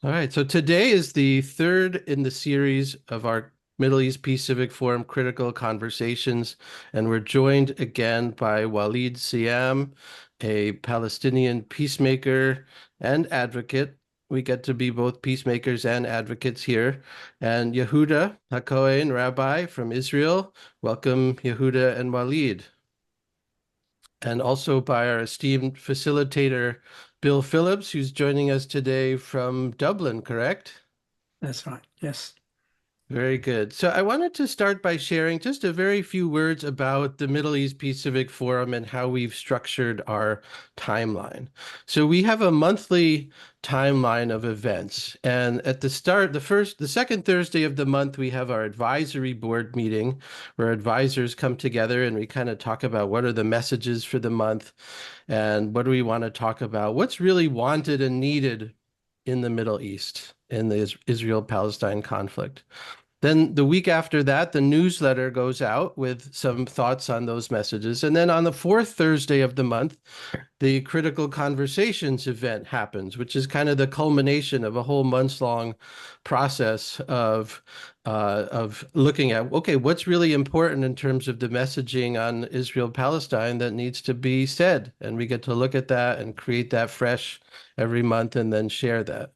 All right, so today is the third in the series of our Middle East Peace Civic Forum Critical Conversations, and we're joined again by Walid Siam, a Palestinian peacemaker and advocate. We get to be both peacemakers and advocates here. And Yehuda HaKohen, rabbi from Israel. Welcome, Yehuda and Walid. And also by our esteemed facilitator, Bill Phillips, who's joining us today from Dublin, correct? That's right. Yes. Very good. So I wanted to start by sharing just a very few words about the Middle East Peace Civic Forum and how we've structured our timeline. So we have a monthly timeline of events. And at the start, the second Thursday of the month, we have our advisory board meeting where advisors come together and we kind of talk about what are the messages for the month and what do we want to talk about, what's really wanted and needed in the Middle East in the Israel-Palestine conflict. Then the week after that, the newsletter goes out with some thoughts on those messages. And then on the fourth Thursday of the month, the Critical Conversations event happens, which is kind of the culmination of a whole months-long process of looking at, okay, what's really important in terms of the messaging on Israel-Palestine that needs to be said. And we get to look at that and create that fresh every month and then share that.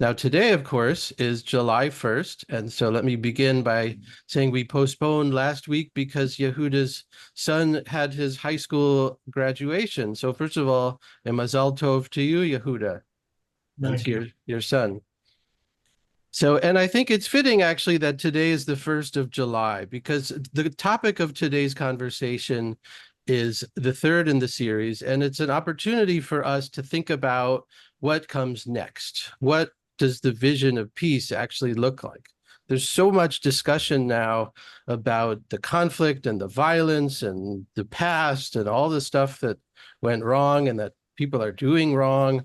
Now, today, of course, is July 1st. And so let me begin by saying we postponed last week because Yehuda's son had his high school graduation. So first of all, a mazal tov to you, Yehuda. That's your son. So, and I think it's fitting actually that today is the 1st of July because the topic of today's conversation is the third in the series. And it's an opportunity for us to think about what comes next. What does the vision of peace actually look like? There's so much discussion now about the conflict and the violence and the past and all the stuff that went wrong and that people are doing wrong.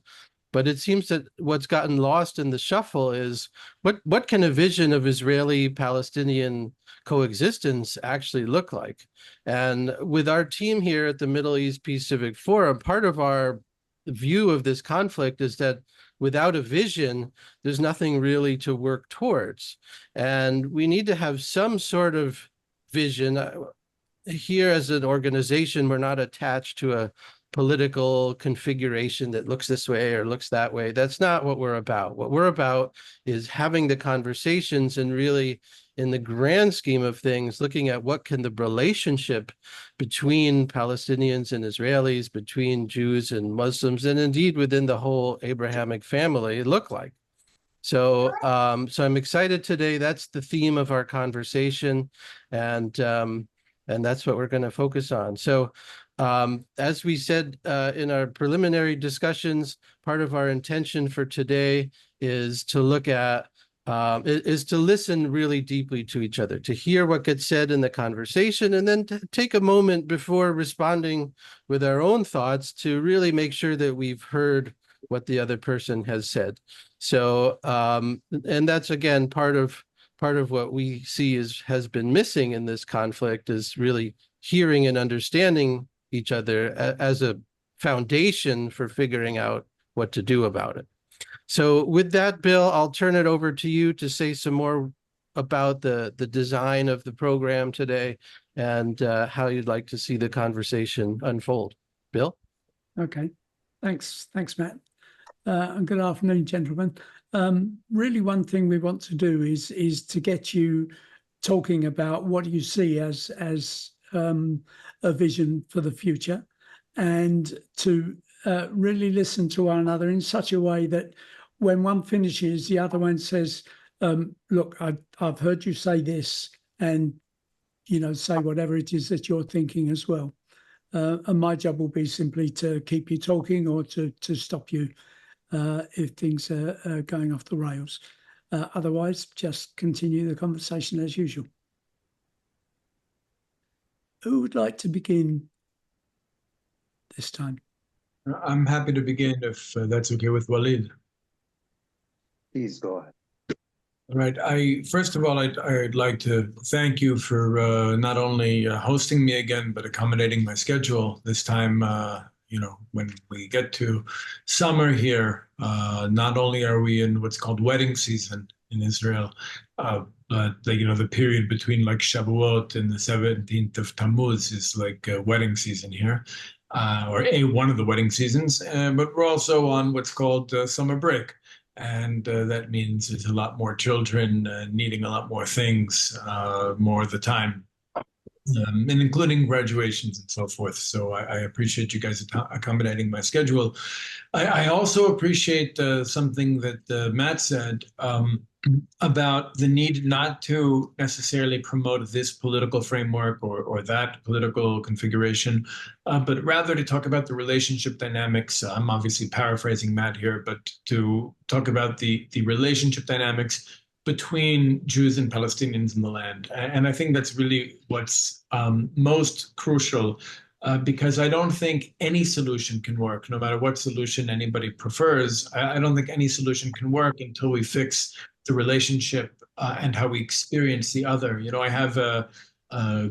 But it seems that what's gotten lost in the shuffle is what can a vision of Israeli-Palestinian coexistence actually look like? And with our team here at the Middle East Peace Civic Forum, part of our view of this conflict is that without a vision, there's nothing really to work towards. And we need to have some sort of vision. Here as an organization, we're not attached to a political configuration that looks this way or looks that way. That's not what we're about. What we're about is having the conversations and really, in the grand scheme of things, looking at what can the relationship between Palestinians and Israelis, between Jews and Muslims, and indeed within the whole Abrahamic family look like. So, so I'm excited today. That's the theme of our conversation, and that's what we're going to focus on. So, as we said in our preliminary discussions, part of our intention for today is to look at is to listen really deeply to each other, to hear what gets said in the conversation, and then to take a moment before responding with our own thoughts to really make sure that we've heard what the other person has said. So, and that's again part of what we see has been missing in this conflict is really hearing and understanding each other as a foundation for figuring out what to do about it. So with that, Bill, I'll turn it over to you to say some more about the design of the program today and how you'd like to see the conversation unfold. Bill? Okay. Thanks, Matt. And good afternoon, gentlemen. Really, one thing we want to do is to get you talking about what you see as a vision for the future, and to really listen to one another in such a way that when one finishes, the other one says, look, I've heard you say this, and, say whatever it is that you're thinking as well. And my job will be simply to keep you talking or to stop you if things are going off the rails. Otherwise, just continue the conversation as usual. Who would like to begin this time? I'm happy to begin if that's okay with Walid. Please go ahead. All right. First of all, I'd like to thank you for not only hosting me again, but accommodating my schedule this time when we get to summer here, not only are we in what's called wedding season in Israel, but the period between like Shavuot and the 17th of Tammuz is like wedding season here, or one of the wedding seasons. But we're also on what's called summer break. And that means there's a lot more children needing a lot more things more of the time. And including graduations and so forth. So I appreciate you guys accommodating my schedule. I also appreciate something that Matt said about the need not to necessarily promote this political framework or that political configuration, but rather to talk about the relationship dynamics. I'm obviously paraphrasing Matt here, but to talk about the relationship dynamics between Jews and Palestinians in the land. And I think that's really what's most crucial, because I don't think any solution can work, no matter what solution anybody prefers. I don't think any solution can work until we fix the relationship and how we experience the other. I have a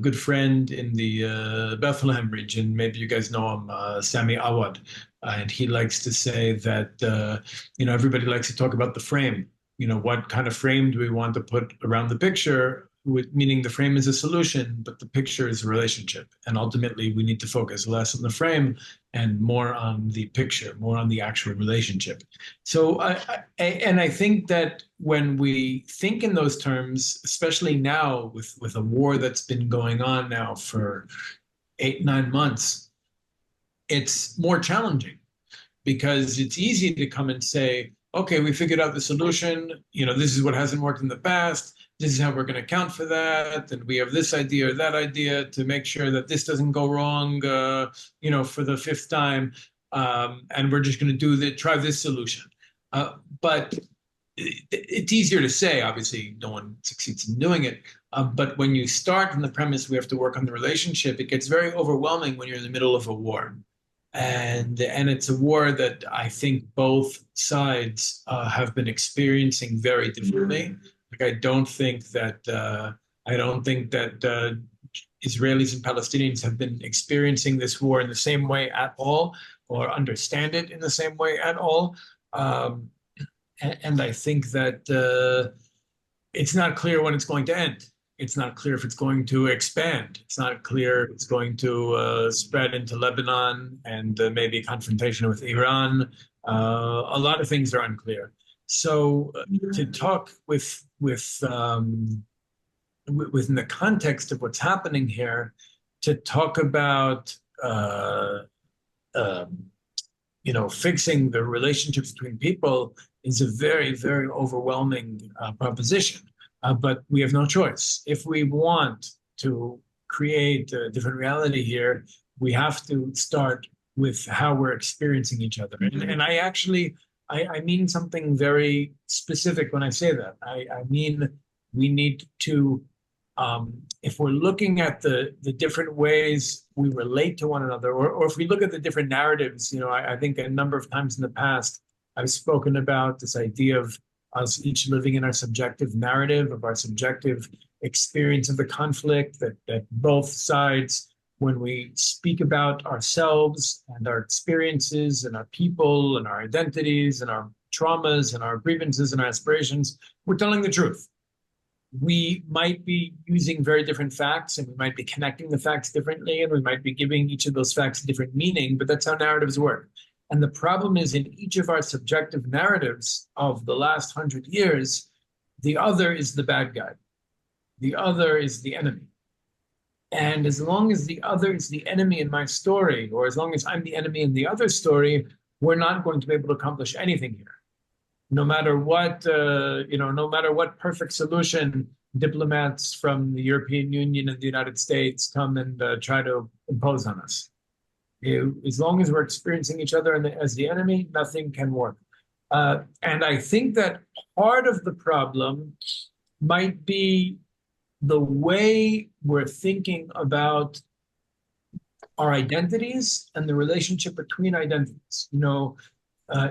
good friend in the Bethlehem region. Maybe you guys know him, Sami Awad. And he likes to say that, everybody likes to talk about the frame. What kind of frame do we want to put around the picture, meaning the frame is a solution, but the picture is a relationship. And ultimately, we need to focus less on the frame and more on the picture, more on the actual relationship. So, I think that when we think in those terms, especially now with a war that's been going on now for 8-9 months, it's more challenging because it's easy to come and say, okay, we figured out the solution. This is what hasn't worked in the past. This is how we're going to account for that. And we have this idea or that idea to make sure that this doesn't go wrong, for the 5th time. And we're just going to try this solution. But it's easier to say, obviously, no one succeeds in doing it. But when you start from the premise we have to work on the relationship, it gets very overwhelming when you're in the middle of a war. And it's a war that I think both sides have been experiencing very differently. Like I don't think that Israelis and Palestinians have been experiencing this war in the same way at all, or understand it in the same way at all. And I think that it's not clear when it's going to end. It's not clear if it's going to expand. It's not clear if it's going to spread into Lebanon and maybe confrontation with Iran. A lot of things are unclear. So to talk within the context of what's happening here, to talk about fixing the relationships between people is a very, very overwhelming proposition. But we have no choice. If we want to create a different reality here, we have to start with how we're experiencing each other. And I mean something very specific when I say that. I mean we need to, if we're looking at the different ways we relate to one another, or if we look at the different narratives, I think a number of times in the past, I've spoken about this idea of us each living in our subjective narrative, of our subjective experience of the conflict, that both sides, when we speak about ourselves and our experiences and our people and our identities and our traumas and our grievances and our aspirations, we're telling the truth. We might be using very different facts, and we might be connecting the facts differently, and we might be giving each of those facts a different meaning, but that's how narratives work. And the problem is, in each of our subjective narratives of the last 100 years, the other is the bad guy. The other is the enemy. And as long as the other is the enemy in my story, or as long as I'm the enemy in the other story, we're not going to be able to accomplish anything here. No matter what, no matter what perfect solution diplomats from the European Union and the United States come and try to impose on us. As long as we're experiencing each other as the enemy, nothing can work. And I think that part of the problem might be the way we're thinking about our identities and the relationship between identities.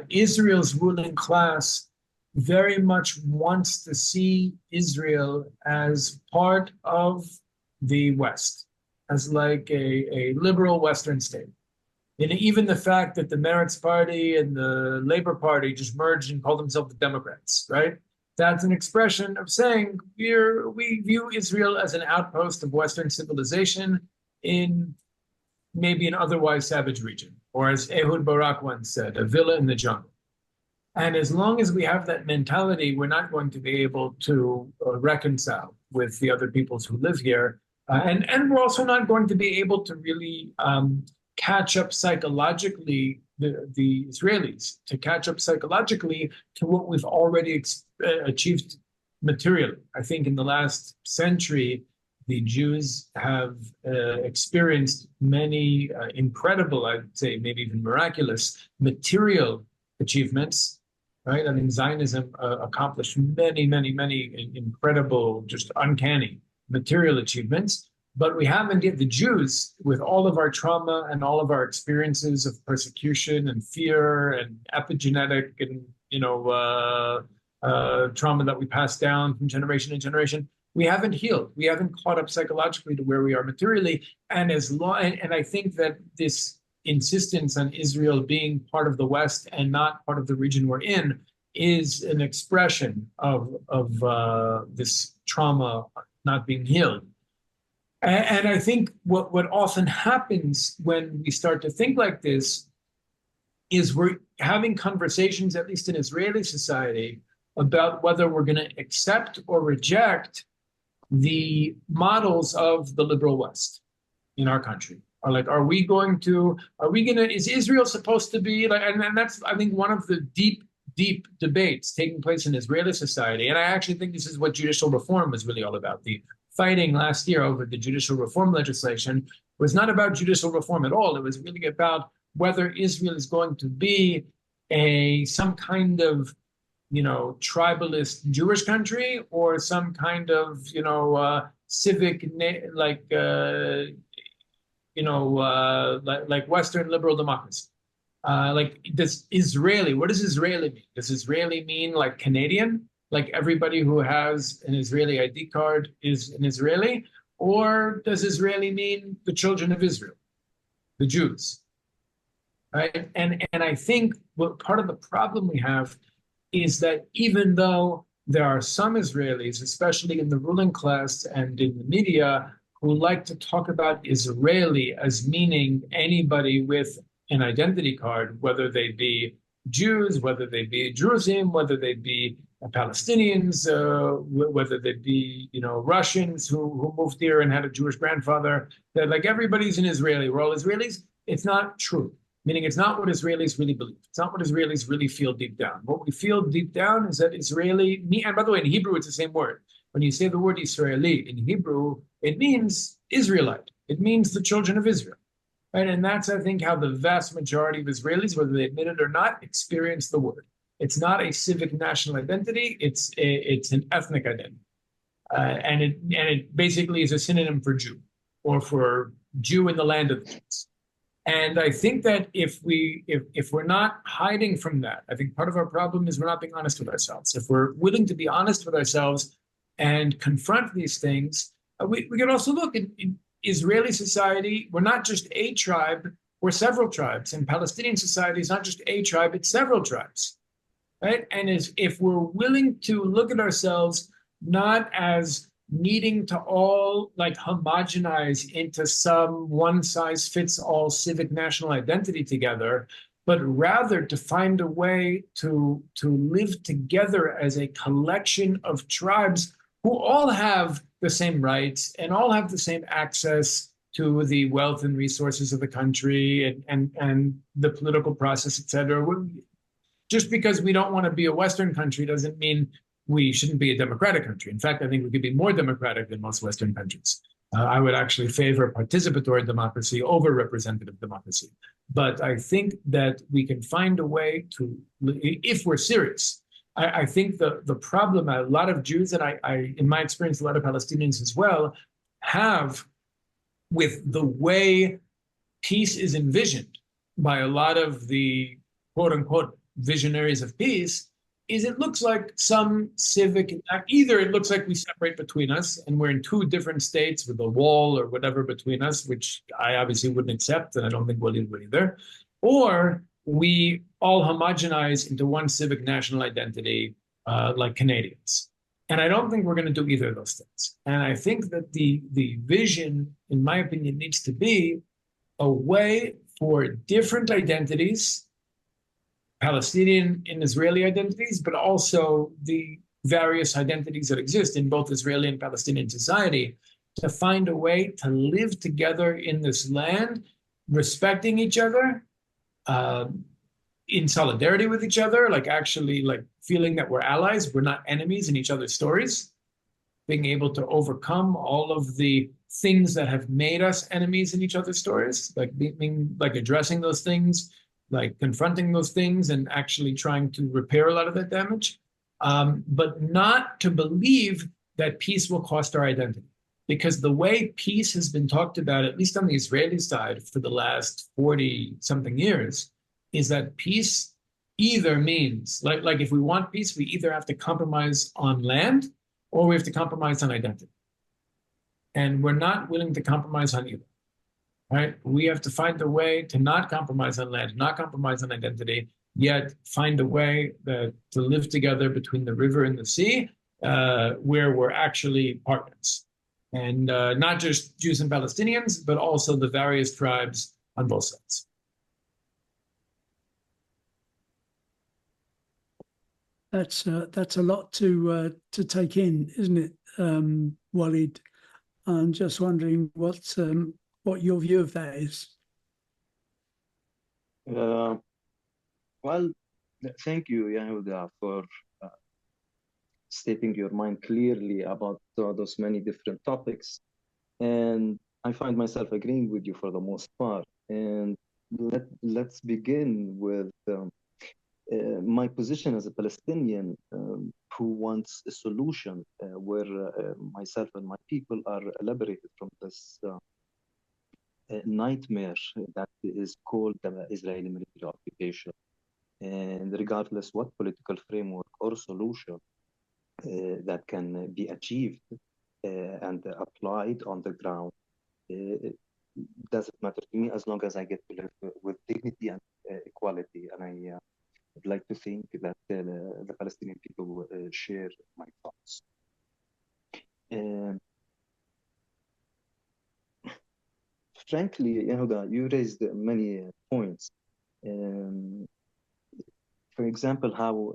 Israel's ruling class very much wants to see Israel as part of the West, as like a liberal Western state. And even the fact that the Meretz Party and the Labor Party just merged and called themselves the Democrats, right? That's an expression of saying we view Israel as an outpost of Western civilization in maybe an otherwise savage region, or as Ehud Barak once said, a villa in the jungle. And as long as we have that mentality, we're not going to be able to reconcile with the other peoples who live here. And we're also not going to be able to really catch up psychologically, the Israelis, to catch up psychologically to what we've already achieved materially. I think in the last century, the Jews have experienced many incredible, I'd say maybe even miraculous, material achievements, right? I mean, Zionism accomplished many, many, many incredible, just uncanny material achievements. But we haven't yet, the Jews, with all of our trauma and all of our experiences of persecution and fear and epigenetic and, trauma that we pass down from generation to generation, we haven't healed. We haven't caught up psychologically to where we are materially. And and I think that this insistence on Israel being part of the West and not part of the region we're in is an expression of this trauma not being healed. And I think what often happens when we start to think like this is we're having conversations, at least in Israeli society, about whether we're going to accept or reject the models of the liberal West in our country. Are like, is Israel supposed to be like, and that's, I think, one of the deep debates taking place in Israeli society. And I actually think this is what judicial reform is really all about. The fighting last year over the judicial reform legislation was not about judicial reform at all. It was really about whether Israel is going to be some kind of, tribalist Jewish country or some kind of, civic, like Western liberal democracy. What does Israeli mean? Does Israeli mean like Canadian? Like everybody who has an Israeli ID card is an Israeli? Or does Israeli mean the children of Israel, the Jews? Right? And I think what part of the problem we have is that even though there are some Israelis, especially in the ruling class and in the media, who like to talk about Israeli as meaning anybody with an identity card, whether they be Jews, whether they be Drusim, whether they be Palestinians, whether they be Russians who moved here and had a Jewish grandfather, that like everybody's an Israeli, we're all Israelis. It's not true. Meaning it's not what Israelis really believe. It's not what Israelis really feel deep down. What we feel deep down is that Israeli, and by the way, in Hebrew, it's the same word. When you say the word Israeli in Hebrew, it means Israelite. It means the children of Israel. Right? And that's, I think, how the vast majority of Israelis, whether they admit it or not, experience the word. It's not a civic national identity. It's an ethnic identity. And it basically is a synonym for Jew or for Jew in the land of the Jews. And I think that if we're not hiding from that, I think part of our problem is we're not being honest with ourselves. If we're willing to be honest with ourselves and confront these things, we can also look in Israeli society. We're not just a tribe, we're several tribes. In Palestinian society, it's not just a tribe, it's several tribes, right? And if we're willing to look at ourselves not as needing to all like homogenize into some one-size-fits-all civic national identity together, but rather to find a way to live together as a collection of tribes who all have the same rights and all have the same access to the wealth and resources of the country and the political process, et cetera. Just because we don't want to be a Western country doesn't mean we shouldn't be a democratic country. In fact, I think we could be more democratic than most Western countries. I would actually favor participatory democracy over representative democracy. But I think that we can find a way to, if we're serious, I think the problem a lot of Jews, and I, in my experience, a lot of Palestinians as well, have with the way peace is envisioned by a lot of the quote unquote visionaries of peace, is it looks like some civic, either it looks like we separate between us and we're in two different states with a wall or whatever between us, which I obviously wouldn't accept, and I don't think Walid would either, or we all homogenize into one civic national identity like Canadians. And I don't think we're going to do either of those things. And I think that the vision, in my opinion, needs to be a way for different identities, Palestinian and Israeli identities, but also the various identities that exist in both Israeli and Palestinian society, to find a way to live together in this land, respecting each other, in solidarity with each other, like actually like feeling that we're allies, we're not enemies in each other's stories, being able to overcome all of the things that have made us enemies in each other's stories, like being like addressing those things, like confronting those things and actually trying to repair a lot of that damage, but not to believe that peace will cost our identity. Because the way peace has been talked about, at least on the Israeli side for the last 40 something years, is that peace either means, like if we want peace, we either have to compromise on land or we have to compromise on identity. And we're not willing to compromise on either. Right? We have to find a way to not compromise on land, not compromise on identity, yet find a way to live together between the river and the sea, where we're actually partners. And not just Jews and Palestinians, but also the various tribes on both sides. That's a lot to take in, isn't it, Walid? I'm just wondering what your view of that is. Well, thank you, Yehuda, for stating your mind clearly about those many different topics. And I find myself agreeing with you for the most part. And let's begin with my position as a Palestinian who wants a solution where myself and my people are liberated from this nightmare that is called the Israeli military occupation. And regardless what political framework or solution that can be achieved and applied on the ground, it doesn't matter to me as long as I get to live with dignity and equality. And I would like to think that the Palestinian people share my thoughts. Frankly, Yehuda, you raised many points. For example, how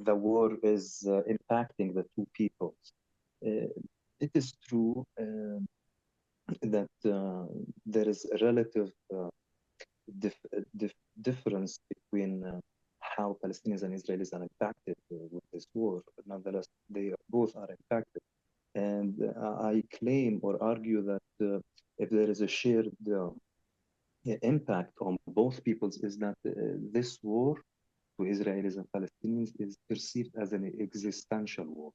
the war is impacting the two peoples. It is true that there is a relative difference between how Palestinians and Israelis are impacted with this war. But nonetheless, they both are impacted. And I claim or argue that if there is a shared impact on both peoples, is that this war to Israelis and Palestinians is perceived as an existential war.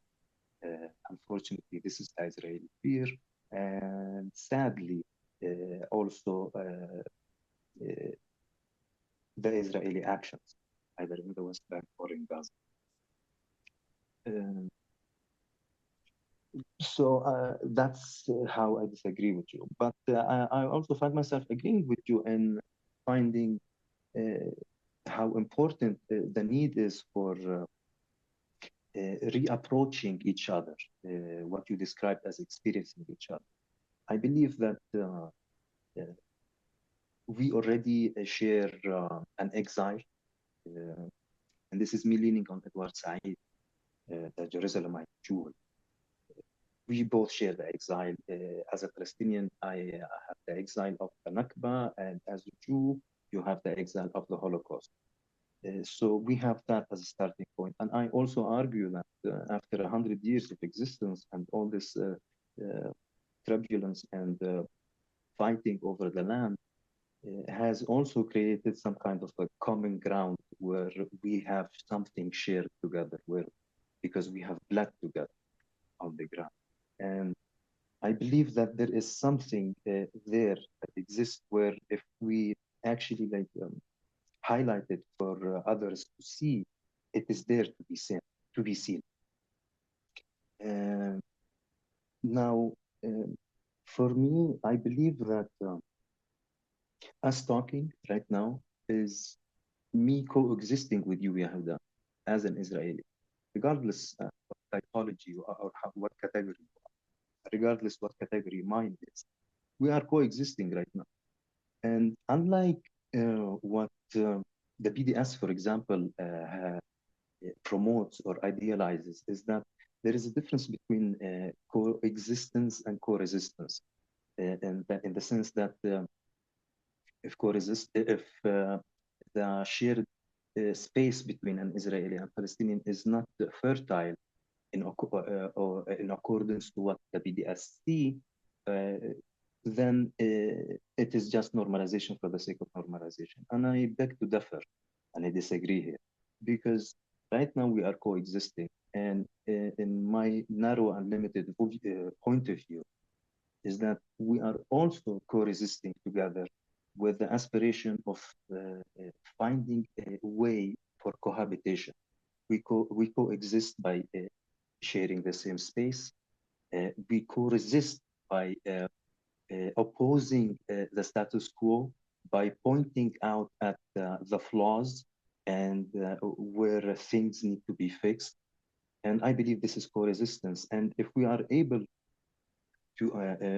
Unfortunately, this is the Israeli fear, and sadly, also the Israeli actions, either in the West Bank or in Gaza. So that's how I disagree with you. But I also find myself agreeing with you in finding how important the need is for reapproaching each other, what you described as experiencing each other. I believe that we already share an exile, and this is me leaning on Edward Said, the Jerusalemite Jew. We both share the exile. As a Palestinian, I have the exile of the Nakba, and as a Jew, you have the exile of the Holocaust. So we have that as a starting point. And I also argue that after 100 years of existence and all this turbulence and fighting over the land has also created some kind of a common ground where we have something shared together, because we have bled together on the ground. And I believe that there is something there that exists where if we actually highlight it for others to see, it is there to be seen. To be seen. Now, for me, I believe that us talking right now is me coexisting with you, Yehuda, as an Israeli, regardless of typology or what category, regardless what category mine is. We are coexisting right now. And unlike what the BDS, for example, promotes or idealizes, is that there is a difference between coexistence and co-resistance, in the sense that if the shared space between an Israeli and Palestinian is not fertile or in accordance to what the BDS see, then it is just normalization for the sake of normalization. And I beg to differ, and I disagree here, because right now we are coexisting. And in my narrow and limited point of view, is that we are also co-resisting together with the aspiration of finding a way for cohabitation. We coexist by sharing the same space. We co-resist by opposing the status quo, by pointing out at the flaws and where things need to be fixed. And I believe this is co-resistance. And if we are able to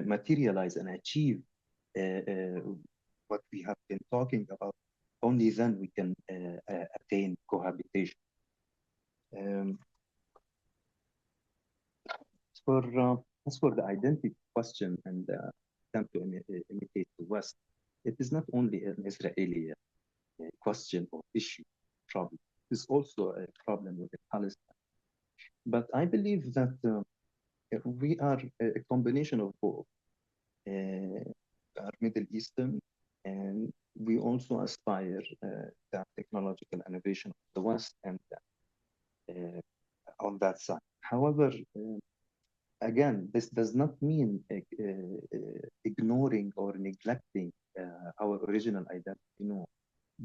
materialize and achieve what we have been talking about, only then we can attain cohabitation. As for the identity question and attempt to imitate the West, it is not only an Israeli question or issue problem. It is also a problem with Palestine. But I believe that we are a combination of both. Are Middle Eastern, and we also aspire that technological innovation of the West and on that side. However, again, this does not mean ignoring or neglecting our original identity, no.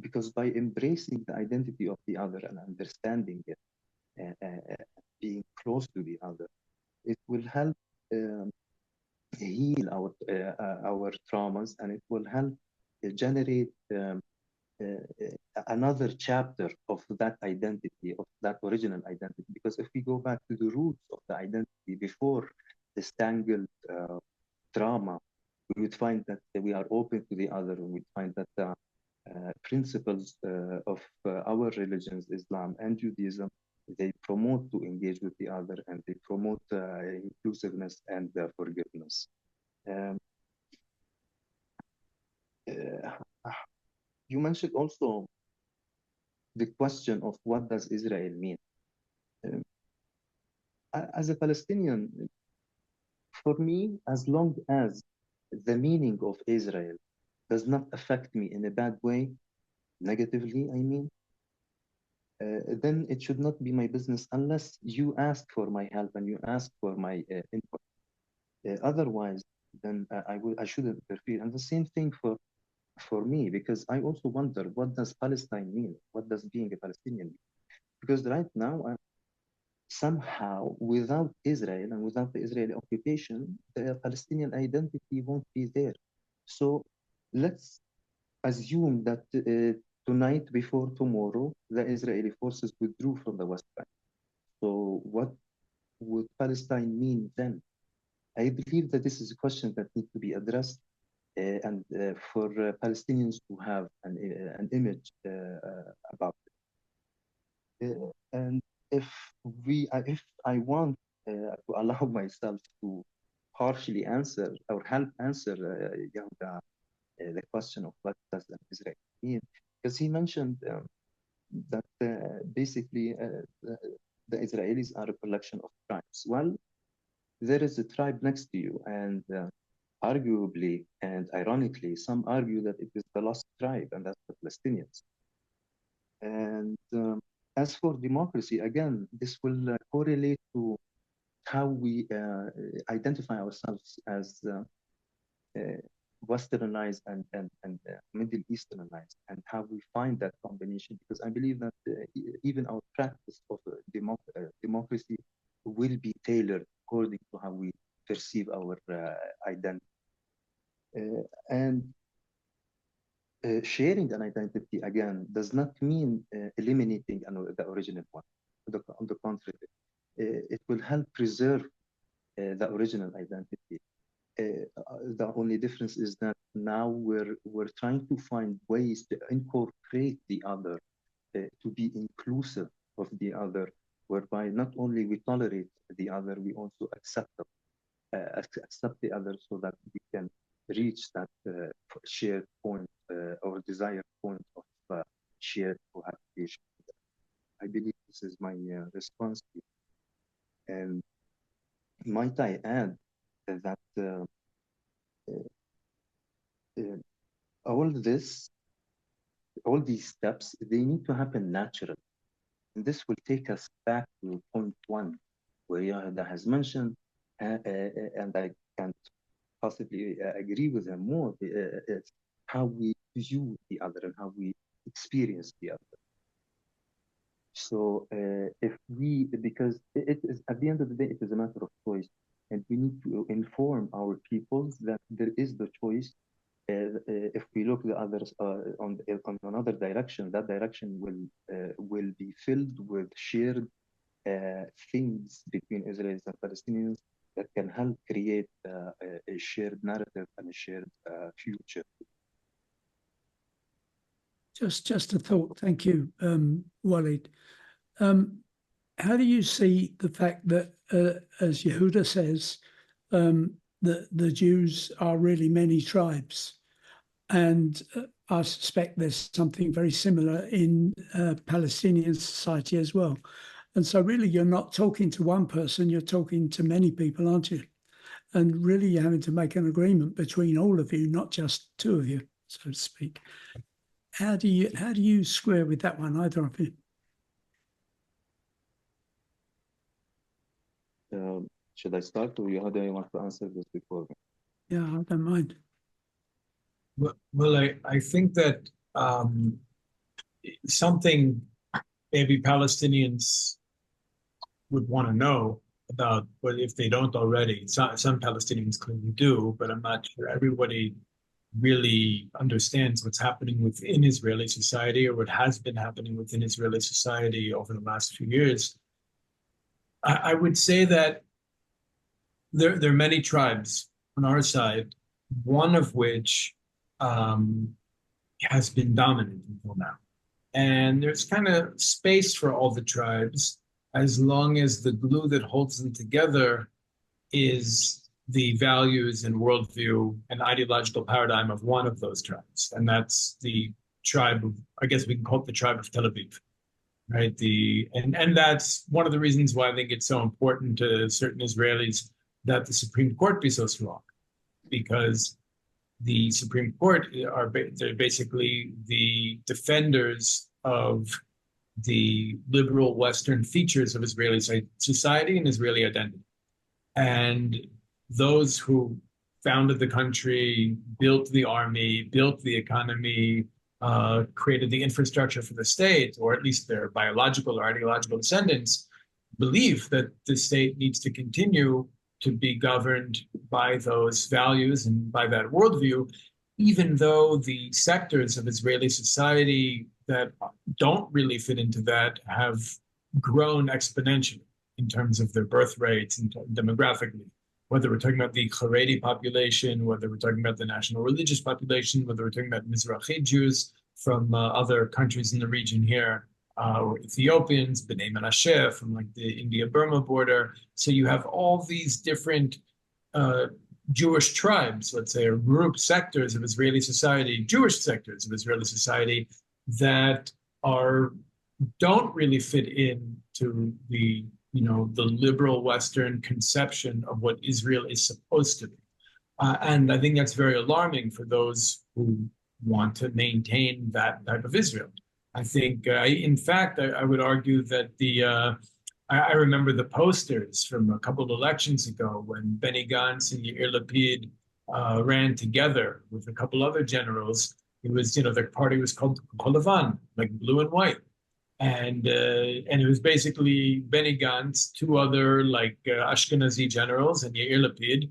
Because by embracing the identity of the other and understanding it, being close to the other, it will help heal our traumas, and it will help generate another chapter of that identity, of that original identity. Because if we go back to the roots of the identity before this tangled trauma, we would find that we are open to the other. We would find that the principles of our religions, Islam and Judaism, they promote to engage with the other, and they promote inclusiveness and forgiveness. You mentioned also the question of what does Israel mean? As a Palestinian, for me, as long as the meaning of Israel does not affect me in a bad way, negatively, I mean, then it should not be my business unless you ask for my help and you ask for my input. Otherwise, then I shouldn't interfere. And the same thing for me, because I also wonder, what does Palestine mean? What does being a Palestinian mean? Because right now, somehow, without Israel and without the Israeli occupation, the Palestinian identity won't be there. So let's assume that tonight, before tomorrow, the Israeli forces withdrew from the West Bank. So what would Palestine mean then? I believe that this is a question that needs to be addressed, and for Palestinians to have an image about it. And if I want to allow myself to partially answer or help answer Yehuda, the question of what does an Israeli mean, because he mentioned that basically the Israelis are a collection of tribes. Well, there is a tribe next to you, and arguably and ironically, some argue that it is the lost tribe, and that's the Palestinians. And as for democracy, again, this will correlate to how we identify ourselves as Westernized and Middle Easternized, and how we find that combination. Because I believe that even our practice of democracy will be tailored according to how we perceive our identity. And sharing an identity, again, does not mean eliminating the original one. On the contrary, it will help preserve the original identity. The only difference is that now we're trying to find ways to incorporate the other, to be inclusive of the other, whereby not only we tolerate the other, we also accept the other, so that we can reach that shared point or desired point of shared cohabitation. I believe this is my response to you. And might I add that all these steps, they need to happen naturally. And this will take us back to point one, where Yahya has mentioned, and I can't possibly agree with him more, it's how we view the other and how we experience the other. So because it is, at the end of the day, it is a matter of choice, and we need to inform our peoples that there is the choice. If we look the others on another direction, that direction will be filled with shared things between Israelis and Palestinians that can help create a shared narrative and a shared future. Just a thought. Thank you, Walid. How do you see the fact that, as Yehuda says, that the Jews are really many tribes? And I suspect there's something very similar in Palestinian society as well. And so really you're not talking to one person, you're talking to many people, aren't you? And really you're having to make an agreement between all of you, not just two of you, so to speak. How do you square with that one, either of you? Should I start, or how do you want to answer this before me? Yeah, I don't mind. Well, I think that something maybe Palestinians would want to know about, but if they don't already, some Palestinians clearly do, but I'm not sure everybody really understands what's happening within Israeli society, or what has been happening within Israeli society over the last few years. I would say that there are many tribes on our side, one of which has been dominant until now. And there's kind of space for all the tribes, as long as the glue that holds them together is the values and worldview and ideological paradigm of one of those tribes. And that's the tribe of, I guess we can call it the tribe of Tel Aviv, right? And that's one of the reasons why I think it's so important to certain Israelis that the Supreme Court be so strong, because the Supreme Court they're basically the defenders of the liberal Western features of Israeli society and Israeli identity. And those who founded the country, built the army, built the economy, created the infrastructure for the state, or at least their biological or ideological descendants, believe that the state needs to continue to be governed by those values and by that worldview, even though the sectors of Israeli society that don't really fit into that have grown exponentially in terms of their birth rates and demographically. Whether we're talking about the Haredi population, whether we're talking about the national religious population, whether we're talking about Mizrahi Jews from other countries in the region here, or Ethiopians, B'nai Menashe from like the India-Burma border. So you have all these different Jewish tribes, let's say, or group sectors of Israeli society, Jewish sectors of Israeli society that don't really fit into the liberal Western conception of what Israel is supposed to be. And I think that's very alarming for those who want to maintain that type of Israel. I think, in fact, I would argue that I remember the posters from a couple of elections ago when Benny Gantz and Yair Lapid ran together with a couple other generals. It was, their party was called Kolavan, like blue and white. And it was basically Benny Gantz, two other Ashkenazi generals, and Yair Lapid,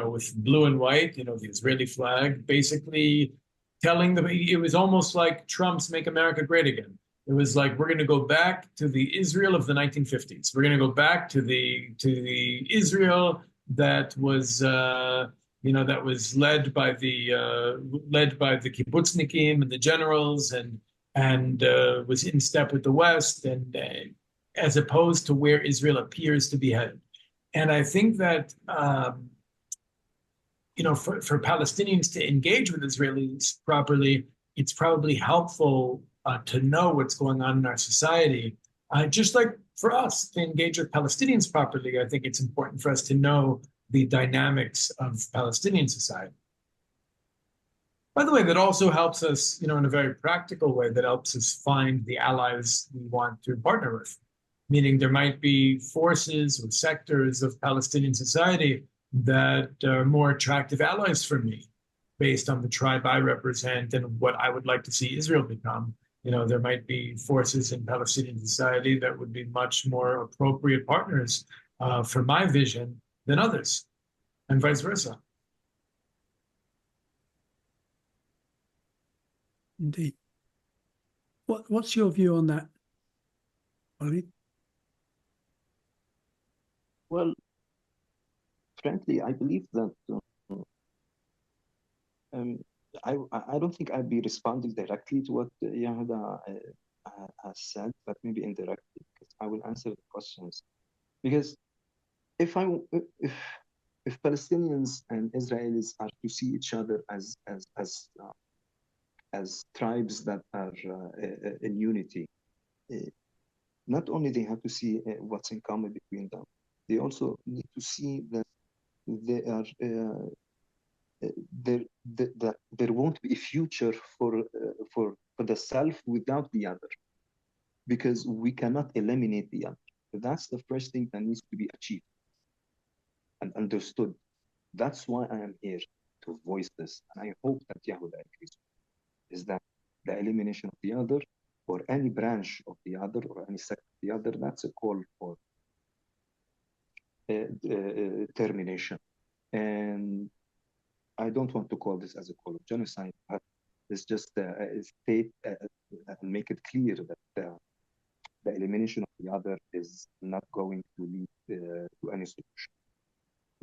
with blue and white, the Israeli flag, basically telling them it was almost like Trump's "Make America Great Again." It was like, we're going to go back to the Israel of the 1950s. We're going to go back to the Israel that was that was led by the kibbutznikim and the generals, and was in step with the West, and as opposed to where Israel appears to be headed. And I think that for Palestinians to engage with Israelis properly, it's probably helpful to know what's going on in our society. Just like for us to engage with Palestinians properly, I think it's important for us to know the dynamics of Palestinian society. By the way, that also helps us, in a very practical way, that helps us find the allies we want to partner with. Meaning there might be forces or sectors of Palestinian society that are more attractive allies for me based on the tribe I represent and what I would like to see Israel become. There might be forces in Palestinian society that would be much more appropriate partners for my vision than others, and vice versa. Indeed. What's your view on that, Walid? Well, frankly, I believe that I don't think I'd be responding directly to what Yehuda has said, but maybe indirectly, because I will answer the questions. Because if Palestinians and Israelis are to see each other as tribes that are in unity, not only they have to see what's in common between them, they also need to see that they are there won't be a future for the self without the other, because we cannot eliminate the other. That's the first thing that needs to be achieved and understood. That's why I am here to voice this, and I hope that Yehuda agrees. Is that the elimination of the other, or any branch of the other, or any sect of the other, that's a call for termination. And I don't want to call this as a call of genocide, but it's just state and make it clear that the elimination of the other is not going to lead to any solution.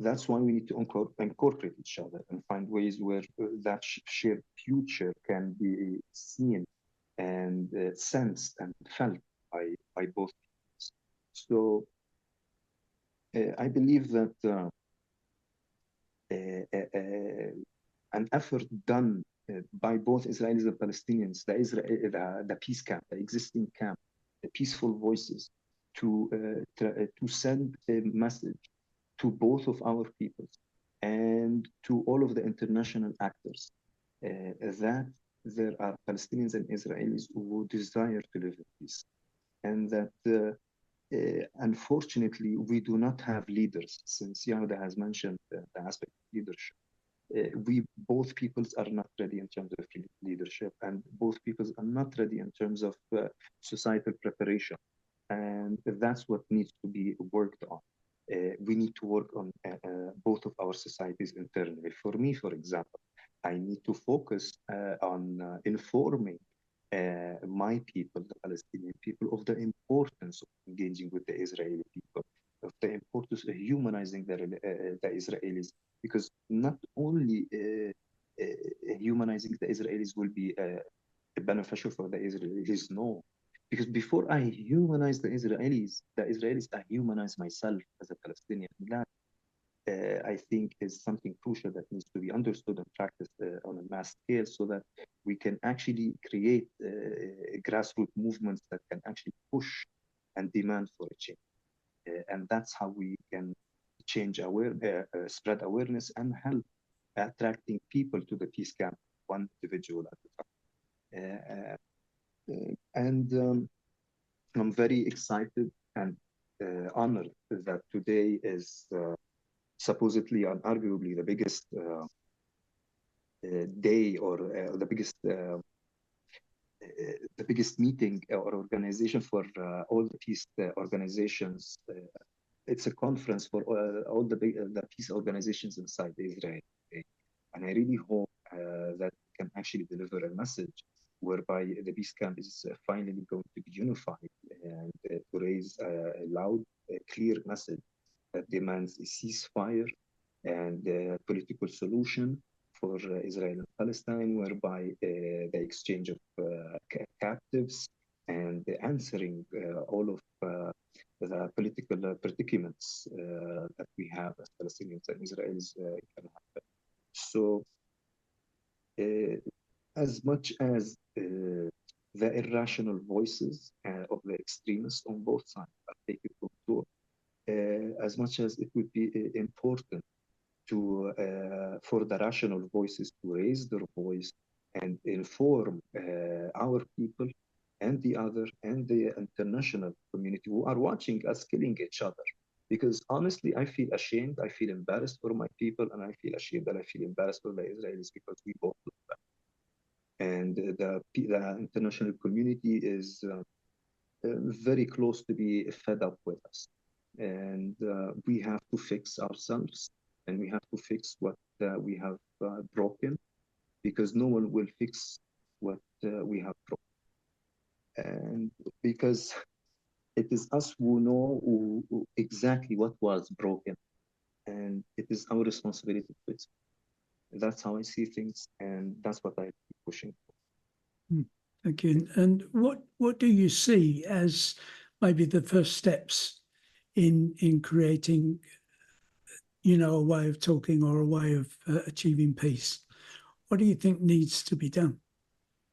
That's why we need to incorporate each other and find ways where that shared future can be seen and sensed and felt by both peoples. So I believe that an effort done by both Israelis and Palestinians, the peace camp, the existing camp, the peaceful voices, to send a message to both of our peoples and to all of the international actors that there are Palestinians and Israelis who desire to live in peace, and that unfortunately we do not have leaders. Since Yehuda has mentioned the aspect of leadership, both peoples are not ready in terms of leadership, and both peoples are not ready in terms of societal preparation, and that's what needs to be worked on. We need to work on both of our societies internally. For me, for example, I need to focus on informing my people, the Palestinian people, of the importance of engaging with the Israeli people, of the importance of humanizing the Israelis, because not only humanizing the Israelis will be beneficial for the Israelis, no. Because before I humanize the Israelis, I humanize myself as a Palestinian. That I think is something crucial that needs to be understood and practiced on a mass scale, so that we can actually create grassroots movements that can actually push and demand for a change. And that's how we can spread awareness and help attracting people to the peace camp, one individual at a time. And I'm very excited and honored that today is supposedly and arguably the biggest day or the biggest meeting or organization for all the peace organizations. It's a conference for all the peace organizations inside Israel. And I really hope that we can actually deliver a message whereby the peace camp is finally going to be unified and to raise a loud, clear message that demands a ceasefire and a political solution for Israel and Palestine, whereby the exchange of captives and answering all of the political predicaments that we have as Palestinians and Israelis can happen. So, as much as the irrational voices of the extremists on both sides are taken control, as much as it would be important to for the rational voices to raise their voice and inform our people and the international community who are watching us killing each other. Because honestly, I feel ashamed, I feel embarrassed for my people, and I feel ashamed and I feel embarrassed for the Israelis because we both look bad. And the international community is very close to be fed up with us. And we have to fix ourselves, and we have to fix what we have broken, because no one will fix what we have broken. And because it is us who know exactly what was broken, and it is our responsibility to fix it. That's how I see things, and that's what I keep pushing for. Thank you. And what do you see as maybe the first steps in creating, a way of talking or a way of achieving peace? What do you think needs to be done?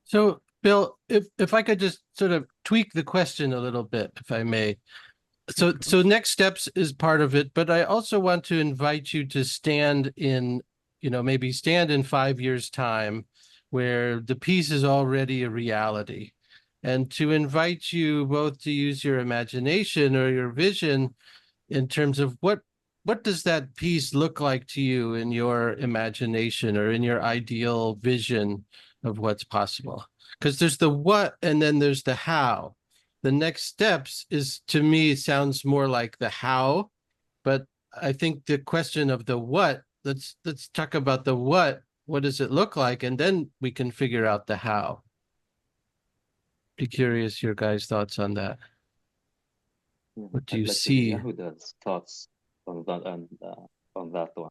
So, Bill, if I could just sort of tweak the question a little bit, if I may. So next steps is part of it, but I also want to invite you to stand in, maybe stand in 5 years' time where the peace is already a reality, and to invite you both to use your imagination or your vision in terms of what does that peace look like to you in your imagination or in your ideal vision of what's possible? Because there's the what and then there's the how. The next steps is, to me, sounds more like the how, but I think the question of the what, let's talk about the what does it look like? And then we can figure out the how. Be curious your guys' thoughts on that. What do you see? Yehuda's thoughts on that one.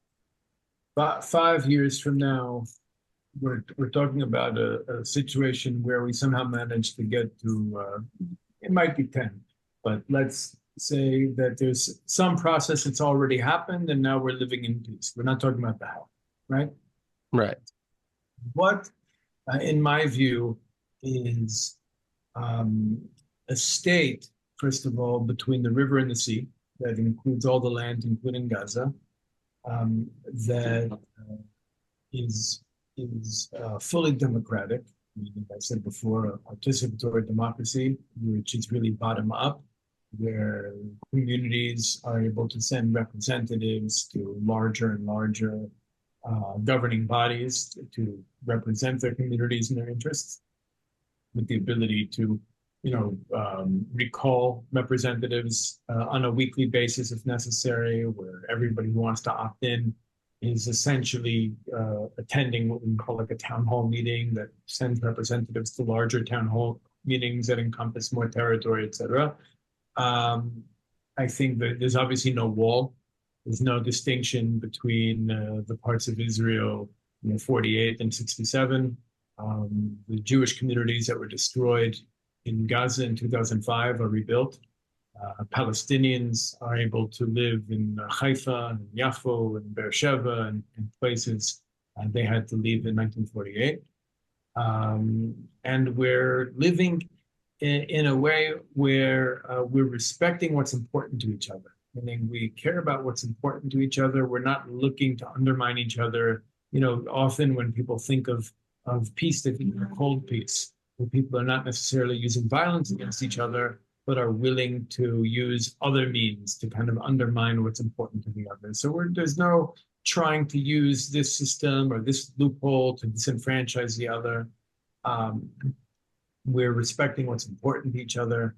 About 5 years from now, we're talking about a situation where we somehow managed to get to, it might be 10, but let's say that there's some process that's already happened and now we're living in peace. We're not talking about the how, right? Right. What, in my view, is a state, first of all, between the river and the sea, that includes all the land, including Gaza, that is fully democratic, meaning, I said before, a participatory democracy, which is really bottom up, where communities are able to send representatives to larger and larger governing bodies to represent their communities and their interests, with the ability to, recall representatives on a weekly basis if necessary, where everybody who wants to opt in is essentially attending what we call like a town hall meeting that sends representatives to larger town hall meetings that encompass more territory, et cetera. I think that there's obviously no wall. There's no distinction between the parts of Israel, 48 and 67. The Jewish communities that were destroyed in Gaza in 2005 are rebuilt. Palestinians are able to live in Haifa and Yafo and Beersheba and places they had to leave in 1948. And we're living in a way where we're respecting what's important to each other. Meaning we care about what's important to each other. We're not looking to undermine each other. Often when people think of peace, they think of cold peace, where people are not necessarily using violence against each other, but are willing to use other means to kind of undermine what's important to the other. So there's no trying to use this system or this loophole to disenfranchise the other. We're respecting what's important to each other.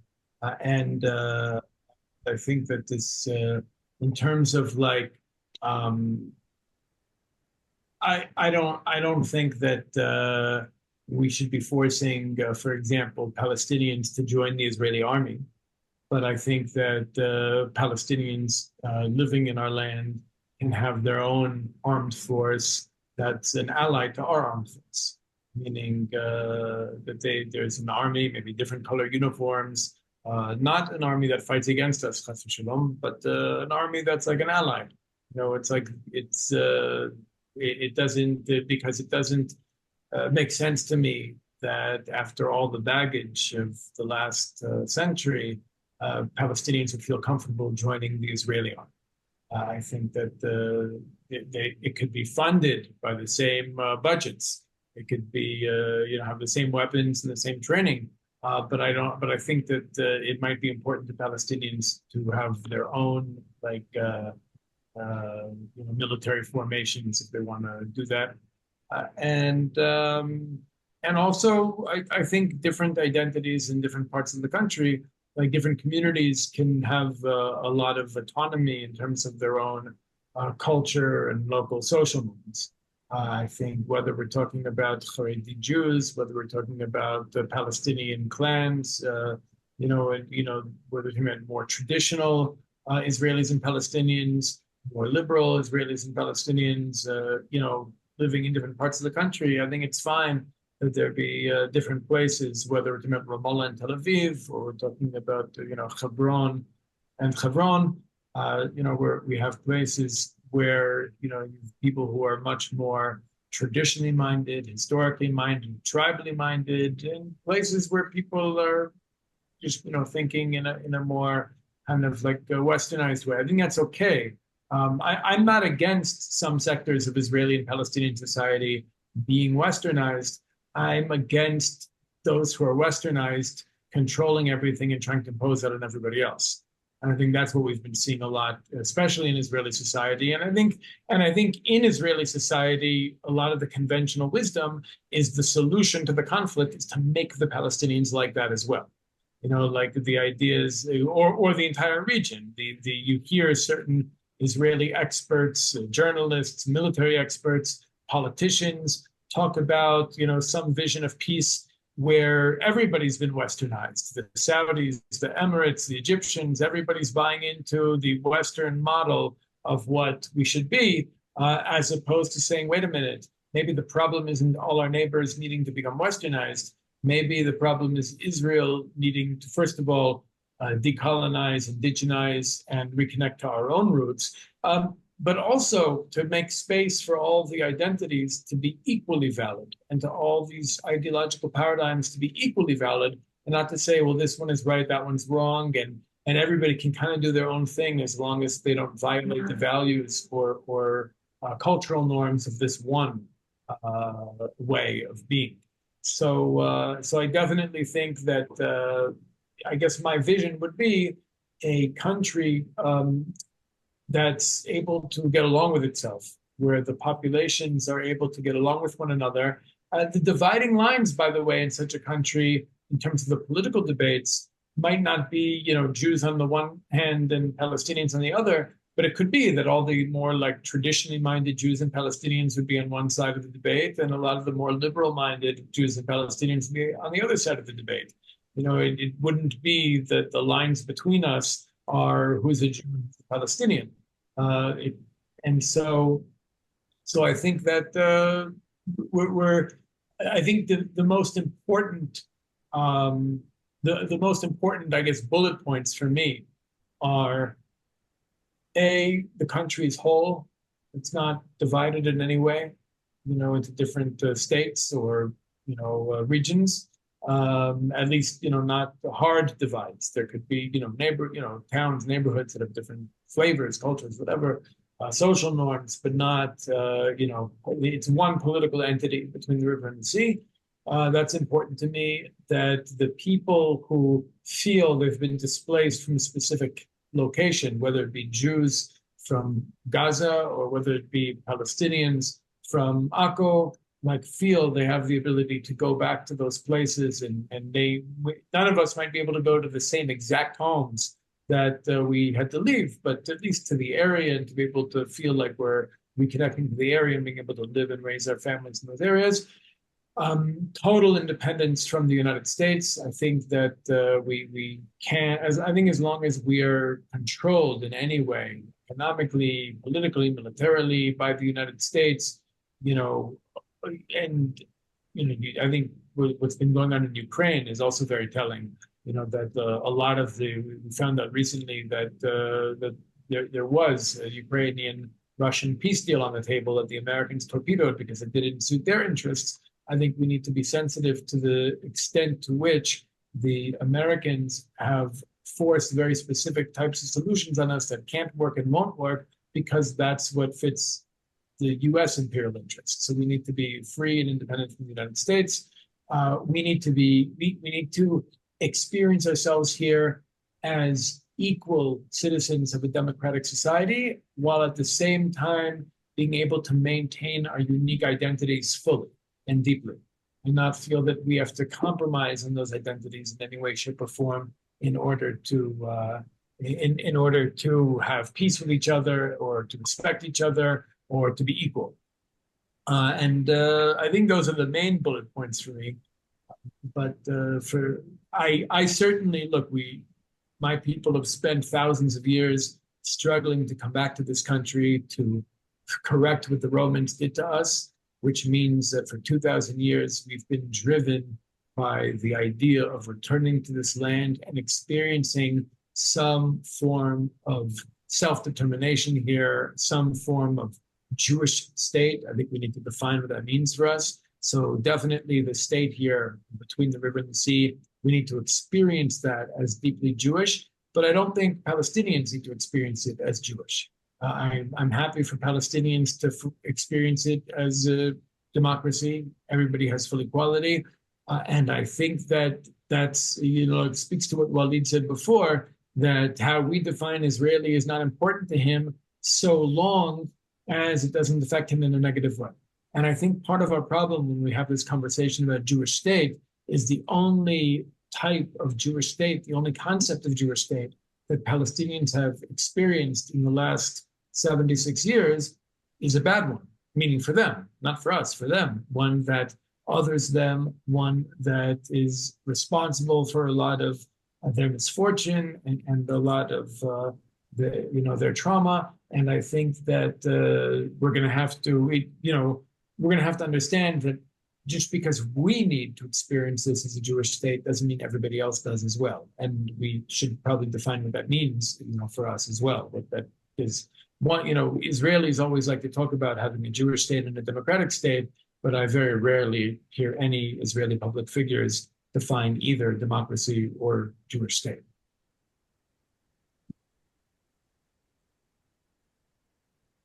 And I think that this, in terms of like, I don't think that we should be forcing, for example, Palestinians to join the Israeli army. But I think that Palestinians living in our land can have their own armed force that's an ally to our armed force, meaning that there's an army, maybe different color uniforms, not an army that fights against us, chas v'shalom, but an army that's like an ally. You know, it's like it doesn't because it doesn't make sense to me that after all the baggage of the last century, Palestinians would feel comfortable joining the Israeli army. I think that it could be funded by the same budgets. It could be have the same weapons and the same training. But I think that it might be important to Palestinians to have their own military formations if they want to do that. And also, I think different identities in different parts of the country, like different communities, can have a lot of autonomy in terms of their own culture and local social movements. I think whether we're talking about Haredi Jews, whether we're talking about the Palestinian clans, whether we're talking about more traditional Israelis and Palestinians, more liberal Israelis and Palestinians, living in different parts of the country, I think it's fine that there be different places, whether we're talking about Ramallah and Tel Aviv, or we're talking about, Hebron and Hebron, where we have places where, you have people who are much more traditionally minded, historically minded, tribally minded, and places where people are just, thinking in a more kind of like a westernized way. I think that's okay. I'm not against some sectors of Israeli and Palestinian society being westernized. I'm against those who are westernized controlling everything and trying to impose that on everybody else. And I think that's what we've been seeing a lot, especially in Israeli society. And I think in Israeli society, a lot of the conventional wisdom is the solution to the conflict is to make the Palestinians like that as well. Like the ideas, or the entire region. You hear certain Israeli experts, journalists, military experts, politicians talk about, some vision of peace where everybody's been westernized. The Saudis, the Emirates, the Egyptians, everybody's buying into the Western model of what we should be, as opposed to saying, wait a minute, maybe the problem isn't all our neighbors needing to become westernized. Maybe the problem is Israel needing to, first of all, decolonize, indigenize, and reconnect to our own roots, but also to make space for all the identities to be equally valid, and to all these ideological paradigms to be equally valid, and not to say, well, this one is right, that one's wrong, and everybody can kind of do their own thing as long as they don't violate the values or cultural norms of this one way of being. So I definitely think that I guess my vision would be a country that's able to get along with itself, where the populations are able to get along with one another. The dividing lines, by the way, in such a country, in terms of the political debates, might not be, Jews on the one hand and Palestinians on the other, but it could be that all the more like traditionally minded Jews and Palestinians would be on one side of the debate, and a lot of the more liberal minded Jews and Palestinians would be on the other side of the debate. It wouldn't be that the lines between us are who's a Jew and who's a Palestinian. So I think that I think the most important, the most important, I guess, bullet points for me are the country is whole. It's not divided in any way, into different states or, regions. At least, not hard divides. There could be, towns, neighborhoods that have different flavors, cultures, whatever, social norms, but not, it's one political entity between the river and the sea. That's important to me, that the people who feel they've been displaced from a specific location, whether it be Jews from Gaza or whether it be Palestinians from Akko, like feel they have the ability to go back to those places, and none of us might be able to go to the same exact homes that we had to leave, but at least to the area, and to be able to feel like we're reconnecting to the area and being able to live and raise our families in those areas. Total independence from the United States. I think that we can, as long as we are controlled in any way, economically, politically, militarily by the United States, you know, and I think what's been going on in Ukraine is also very telling. You know that a lot of we found out recently that that there was a Ukrainian-Russian peace deal on the table that the Americans torpedoed because it didn't suit their interests. I think we need to be sensitive to the extent to which the Americans have forced very specific types of solutions on us that can't work and won't work because that's what fits the U.S. imperial interests. So we need to be free and independent from the United States. We need to experience ourselves here as equal citizens of a democratic society, while at the same time being able to maintain our unique identities fully and deeply, and not feel that we have to compromise on those identities in any way, shape, or form in order to in order to have peace with each other, or to respect each other, or to be equal. And I think those are the main bullet points for me. But I certainly look. My people have spent thousands of years struggling to come back to this country to correct what the Romans did to us, which means that for 2,000 years, we've been driven by the idea of returning to this land and experiencing some form of self-determination here, some form of Jewish state. I think we need to define what that means for us. So definitely the state here between the river and the sea, we need to experience that as deeply Jewish, but I don't think Palestinians need to experience it as Jewish. I'm happy for Palestinians to experience it as a democracy. Everybody has full equality. And I think that that's, it speaks to what Walid said before, that how we define Israeli is not important to him so long as it doesn't affect him in a negative way. And I think part of our problem when we have this conversation about Jewish state is the only type of Jewish state, the only concept of Jewish state that Palestinians have experienced in the last 76 years is a bad one, meaning for them, not for us, for them, one that others them, one that is responsible for a lot of their misfortune and a lot of their trauma. And I think that we're going to have to understand that just because we need to experience this as a Jewish state doesn't mean everybody else does as well. And we should probably define what that means, for us as well. What that is. Israelis always like to talk about having a Jewish state and a democratic state, but I very rarely hear any Israeli public figures define either democracy or Jewish state.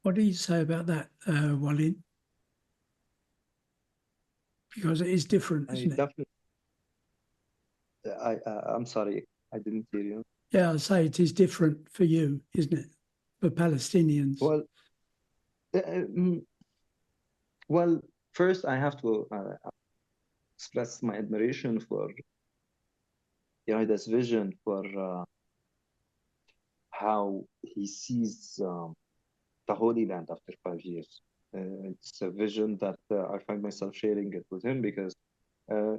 What do you say about that, Walid? Because it is different, isn't it? I'm sorry, I didn't hear you. Yeah, I say it is different for you, isn't it? For Palestinians. Well, first I have to express my admiration for Yehuda's vision for how he sees the Holy Land after 5 years. It's a vision that I find myself sharing it with him because,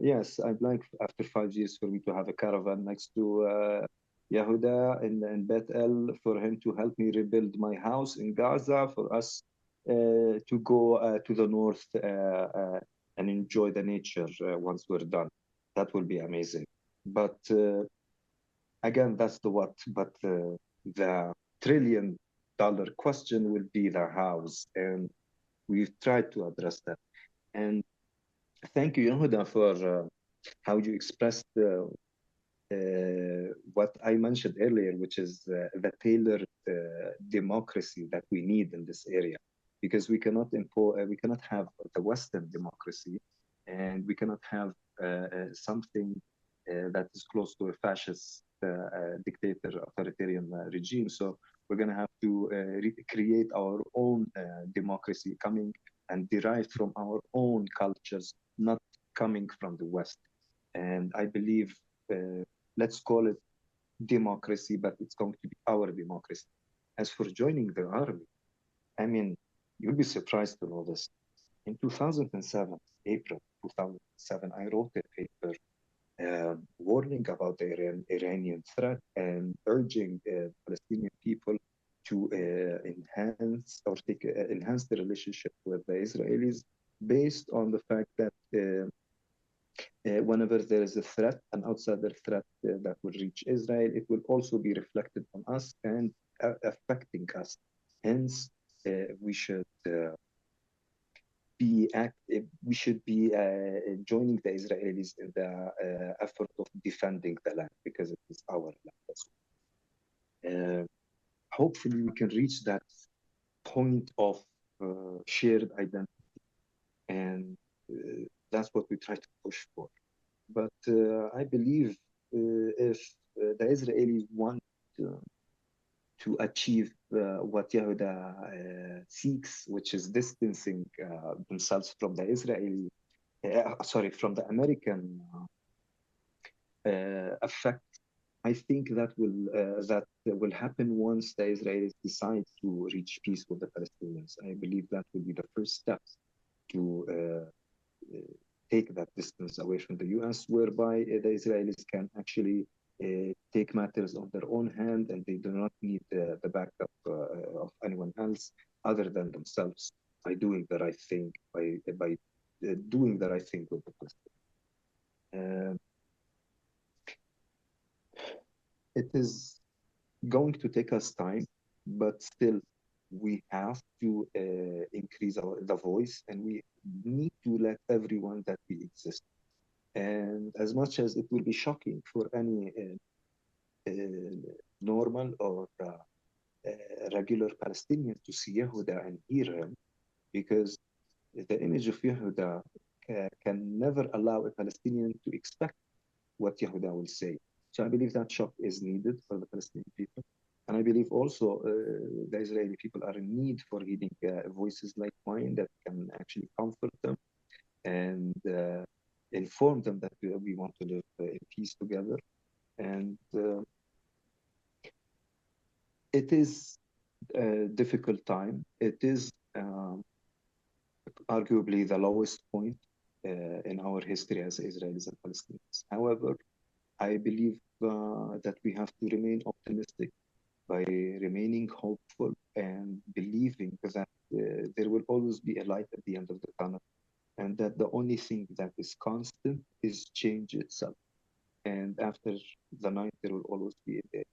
yes, I'd like after 5 years for me to have a caravan next to Yehuda in Beth El, for him to help me rebuild my house in Gaza, for us to go to the north and enjoy the nature once we're done. That will be amazing. But again, that's the what. But the $1 trillion question will be the house, and we've tried to address that. And thank you, Yehuda, for how you expressed what I mentioned earlier, which is the tailored democracy that we need in this area, because we cannot have the Western democracy and we cannot have something that is close to a fascist dictator, authoritarian regime. So we're going to have to create our own democracy coming and derived from our own cultures, not coming from the West. And I believe, let's call it democracy, but it's going to be our democracy. As for joining the army, I mean, you'll be surprised to know this. In 2007, April 2007, I wrote a paper warning about the Iranian threat and urging Palestinian people to enhance the relationship with the Israelis based on the fact that whenever there is a threat, an outsider threat that will reach Israel, it will also be reflected on us and affecting us. Hence, we should be joining the Israelis in the effort of defending the land because it is our land. Hopefully, we can reach that point of shared identity, and that's what we try to push for. But I believe if the Israelis want to achieve what Yehuda seeks, which is distancing themselves from the from the American effect, I think that will happen once the Israelis decide to reach peace with the Palestinians. I believe that will be the first step to take that distance away from the U.S., whereby the Israelis can actually take matters on their own hand, and they do not need the backup of anyone else other than themselves by doing the right thing, by doing the right thing with the Palestinians. It is going to take us time, but still we have to increase the voice, and we need to let everyone that we exist. And as much as it will be shocking for any normal or regular Palestinian to see Yehuda and hear him, because the image of Yehuda can never allow a Palestinian to expect what Yehuda will say. So I believe that shock is needed for the Palestinian people. And I believe also the Israeli people are in need for hearing voices like mine that can actually comfort them and inform them that we want to live in peace together. And it is a difficult time. It is arguably the lowest point in our history as Israelis and Palestinians. However, I believe that we have to remain optimistic by remaining hopeful and believing that there will always be a light at the end of the tunnel, and that the only thing that is constant is change itself. And after the night, there will always be a day.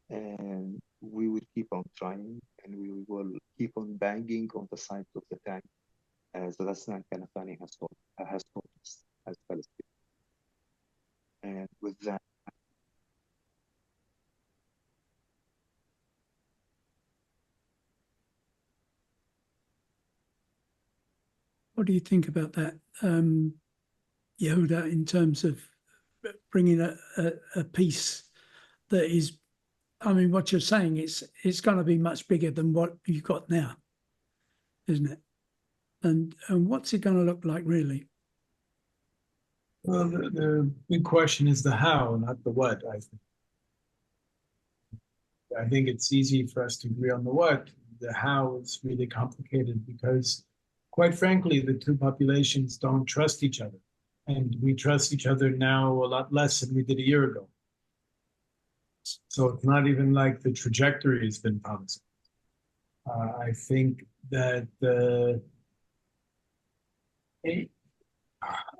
And we will keep on trying, and we will keep on banging on the sides of the tank, as the Ghassan Kanafani has taught us as Palestinians. And with that, What do you think about that, Yehuda, in terms of bringing a peace that is, I mean, what you're saying, it's going to be much bigger than what you've got now, isn't it? And what's it going to look like, really? Well, the big question is the how, not the what, I think. I think it's easy for us to agree on the what. The how is really complicated because, quite frankly, the two populations don't trust each other. And we trust each other now a lot less than we did a year ago. So it's not even like the trajectory has been promising. I think that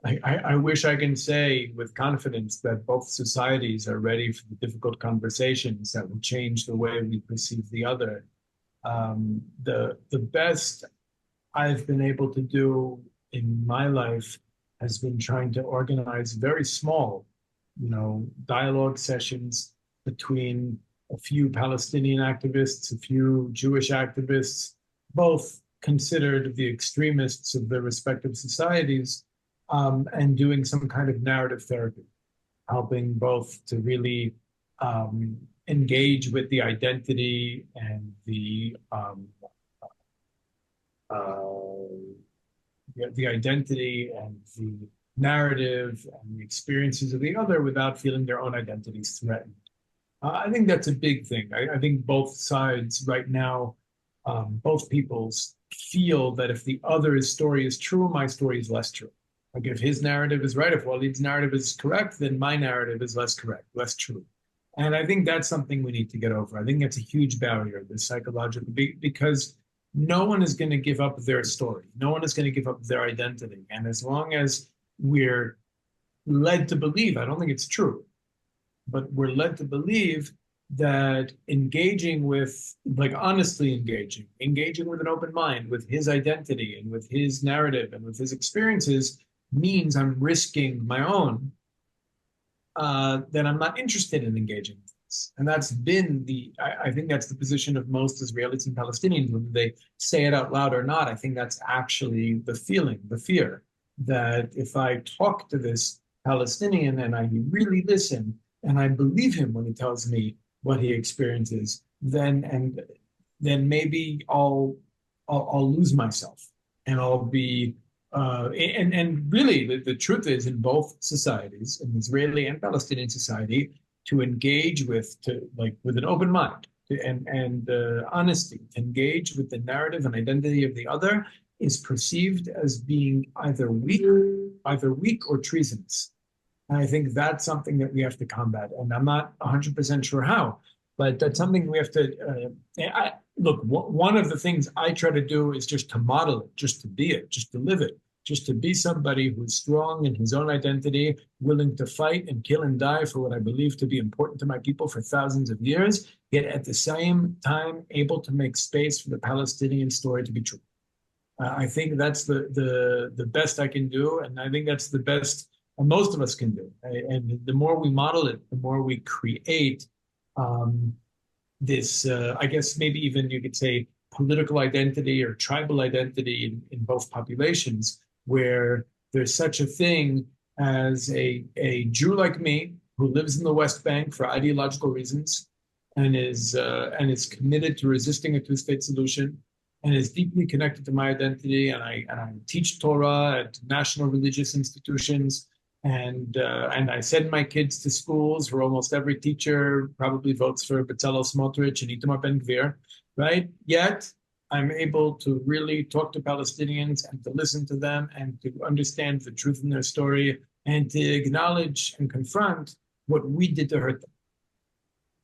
I wish I can say with confidence that both societies are ready for the difficult conversations that will change the way we perceive the other. The best I've been able to do in my life has been trying to organize very small, dialogue sessions between a few Palestinian activists, a few Jewish activists, both considered the extremists of their respective societies, and doing some kind of narrative therapy, helping both to really engage with the identity and the identity and the narrative and the experiences of the other without feeling their own identities threatened. I think that's a big thing. I think both sides right now, both peoples feel that if the other's story is true, my story is less true. Like if his narrative is right, if Walid's narrative is correct, then my narrative is less correct, less true. And I think that's something we need to get over. I think that's a huge barrier, this psychological, because no one is going to give up their story. No one is going to give up their identity. And as long as we're led to believe, I don't think it's true, but we're led to believe that engaging with, like honestly engaging with an open mind, with his identity and with his narrative and with his experiences means I'm risking my own, then I'm not interested in engaging with this. And that's been I think that's the position of most Israelis and Palestinians, whether they say it out loud or not. I think that's actually the feeling, the fear, that if I talk to this Palestinian and I really listen and I believe him when he tells me what he experiences, then maybe I'll lose myself and I'll be and really the truth is in both societies, in Israeli and Palestinian society, to engage with with an open mind and honesty, to engage with the narrative and identity of the other is perceived as being either weak or treasonous. And I think that's something that we have to combat. And I'm not 100% sure how, but that's something we have to. Look, one of the things I try to do is just to model it, just to be it, just to live it, just to be somebody who's strong in his own identity, willing to fight and kill and die for what I believe to be important to my people for thousands of years, yet at the same time able to make space for the Palestinian story to be true. I think that's the best I can do, and I think that's the best most of us can do. And the more we model it, the more we create this, I guess maybe even you could say political identity or tribal identity in both populations, where there's such a thing as a Jew like me who lives in the West Bank for ideological reasons and is committed to resisting a two-state solution and is deeply connected to my identity. And I teach Torah at national religious institutions. And I send my kids to schools where almost every teacher probably votes for Bezalel Smotrich and Itamar Ben-Gvir, right? Yet I'm able to really talk to Palestinians and to listen to them and to understand the truth in their story and to acknowledge and confront what we did to hurt them,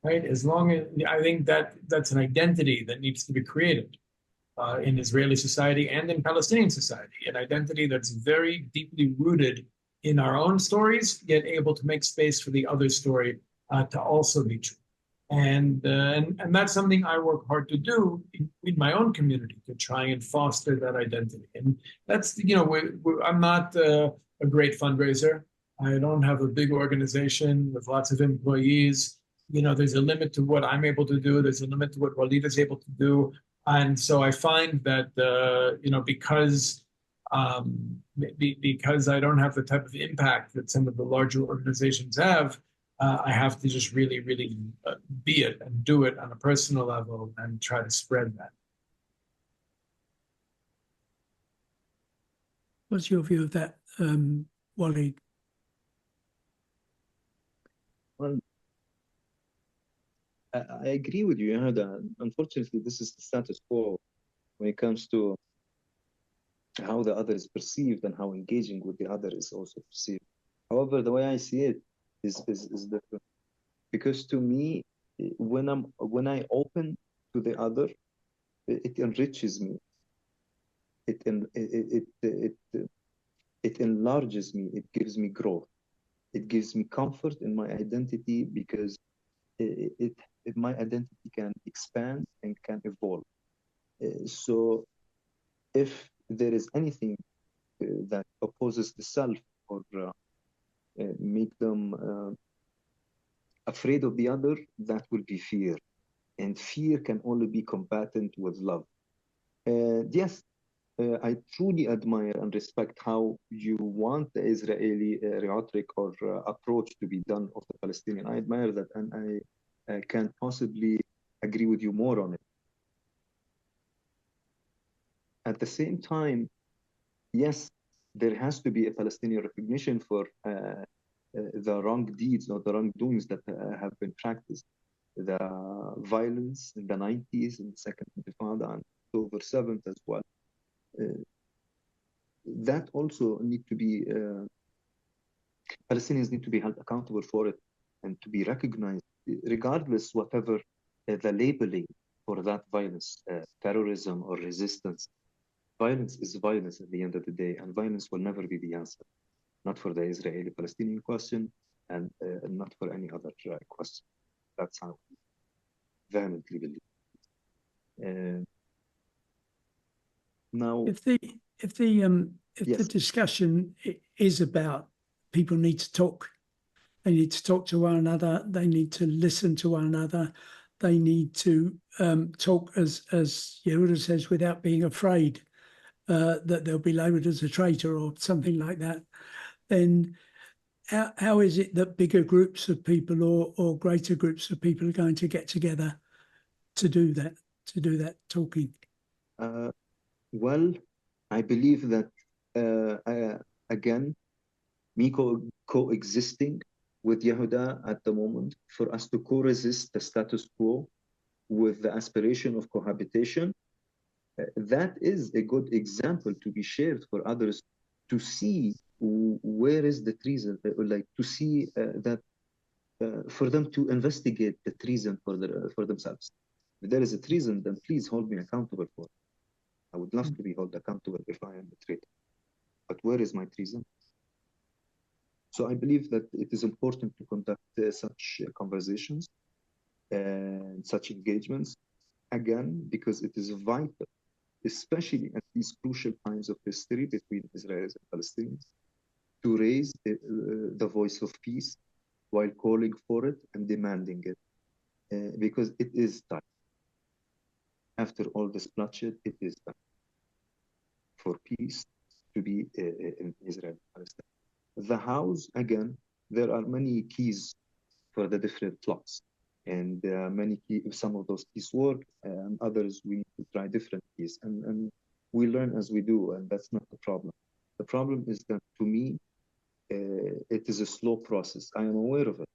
right? As long as I think that's an identity that needs to be created in Israeli society and in Palestinian society, an identity that's very deeply rooted in our own stories, yet able to make space for the other story to also be true. And that's something I work hard to do in my own community, to try and foster that identity. And that's, I'm not a great fundraiser. I don't have a big organization with lots of employees. There's a limit to what I'm able to do. There's a limit to what Walid is able to do. And so I find that, because I don't have the type of impact that some of the larger organizations have, I have to just really, really be it and do it on a personal level and try to spread that. What's your view of that, Walid? Well, I agree with you, that unfortunately this is the status quo when it comes to how the other is perceived and how engaging with the other is also perceived. However, the way I see it is different, because to me, when I open to the other, it enriches me. It enlarges me. It gives me growth. It gives me comfort in my identity, because my identity can expand and can evolve. So if there is anything that opposes the self or make them afraid of the other, that will be fear. And fear can only be combated with love. Yes, I truly admire and respect how you want the Israeli rhetoric or approach to be done of the Palestinian. I admire that, and I can't possibly agree with you more on it. At the same time, yes, there has to be a Palestinian recognition for the wrong deeds or the wrongdoings that have been practiced. The violence in the 90s and the Second Intifada and October 7th as well. That also need to be, Palestinians need to be held accountable for it and to be recognized, regardless whatever the labeling for that violence, terrorism or resistance. Violence is violence at the end of the day, and violence will never be the answer, not for the Israeli-Palestinian question and not for any other question. That's how I vehemently believe. Now, if the yes. discussion is about people need to talk, they need to talk to one another, they need to listen to one another, they need to talk, as Yehuda says, without being afraid that they'll be labelled as a traitor or something like that, then how is it that bigger groups of people or greater groups of people are going to get together to do that talking? Well, I believe that, again, me coexisting with Yehuda at the moment, for us to co-resist the status quo with the aspiration of cohabitation, that is a good example to be shared for others to see where is the treason, like to see that for them to investigate the treason for themselves. If there is a treason, then please hold me accountable for it. I would love to be held accountable if I am a traitor. But where is my treason? So I believe that it is important to conduct such conversations and such engagements, again, because it is vital, especially at these crucial times of history between Israelis and Palestinians, to raise the voice of peace while calling for it and demanding it, because it is time. After all this bloodshed, it is time for peace to be in Israel and Palestine. The house, again, there are many keys for the different plots, and some of those keys work, and others we need to try different keys, and we learn as we do, and that's not the problem. The problem is that, to me, it is a slow process. I am aware of it,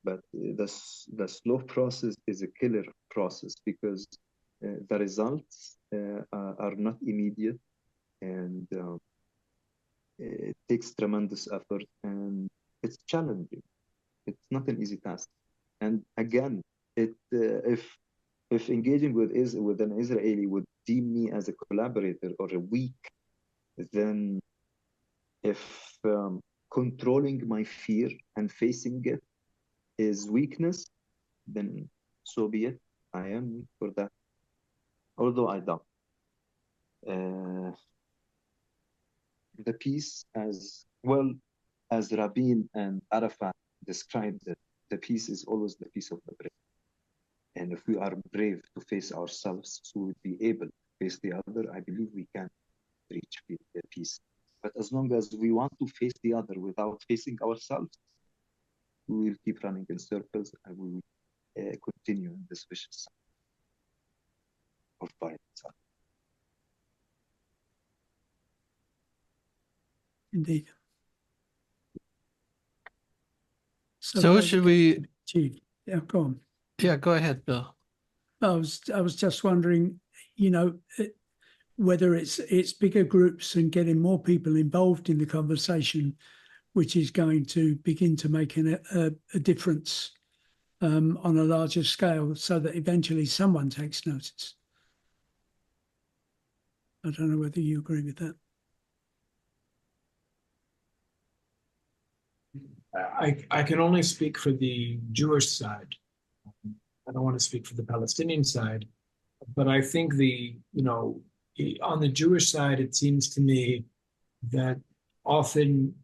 but the slow process is a killer process, because the results are not immediate, and it takes tremendous effort, and it's challenging. It's not an easy task. And again, if engaging with an Israeli would deem me as a collaborator or a weak, then if controlling my fear and facing it is weakness, then so be it. I am weak for that, although I don't. The peace, as well as Rabin and Arafat described it, the peace is always the peace of the brave. And if we are brave to face ourselves, so we will be able to face the other, I believe we can reach peace. But as long as we want to face the other without facing ourselves, we will keep running in circles, and we will continue in this vicious cycle of violence. Indeed. So should we? Yeah, go on. Yeah, go ahead, Bill. I was just wondering, whether it's bigger groups and getting more people involved in the conversation, which is going to begin to make a difference on a larger scale, so that eventually someone takes notice. I don't know whether you agree with that. I can only speak for the Jewish side. I don't want to speak for the Palestinian side, but I think on the Jewish side, it seems to me that often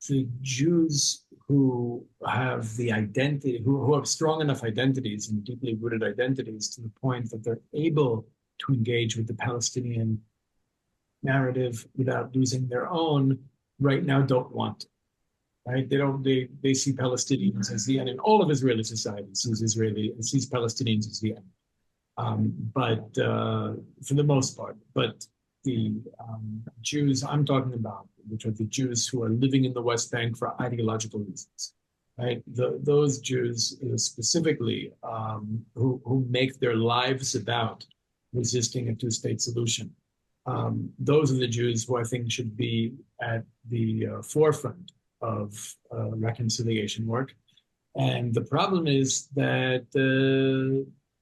the Jews who have the identity, who have strong enough identities and deeply rooted identities to the point that they're able to engage with the Palestinian narrative without losing their own, right now don't want to. Right? They see Palestinians as the end, and all of Israeli society sees Palestinians as the end. But for the most part, but the Jews I'm talking about, which are the Jews who are living in the West Bank for ideological reasons, right? Those Jews specifically who make their lives about resisting a two-state solution. Those are the Jews who I think should be at the forefront of reconciliation work. And the problem is that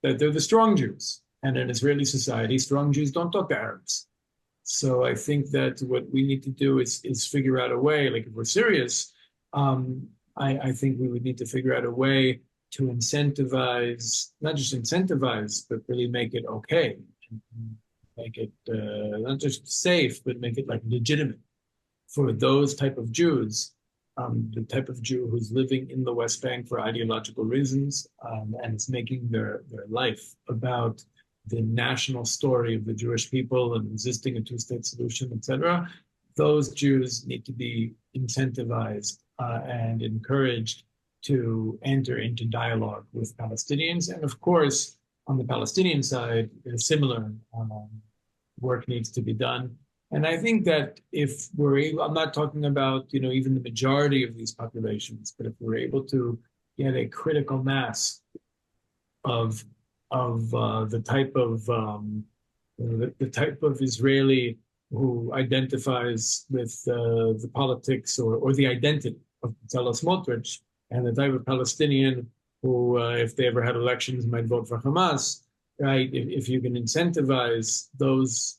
they're the strong Jews. And in Israeli society, strong Jews don't talk to Arabs. So I think that what we need to do is figure out a way, like if we're serious, I think we would need to figure out a way to incentivize, not just incentivize, but really make it okay. Make it not just safe, but make it like legitimate for those type of Jews, the type of Jew who's living in the West Bank for ideological reasons and is making their life about the national story of the Jewish people and resisting a two-state solution, etc. Those Jews need to be incentivized and encouraged to enter into dialogue with Palestinians. And of course, on the Palestinian side, similar work needs to be done. And I think that if we're able, I'm not talking about, even the majority of these populations, but if we're able to get a critical mass of the type of the type of Israeli who identifies with the politics or the identity of Bezalel Smotrich, and the type of Palestinian who, if they ever had elections, might vote for Hamas, right? If you can incentivize those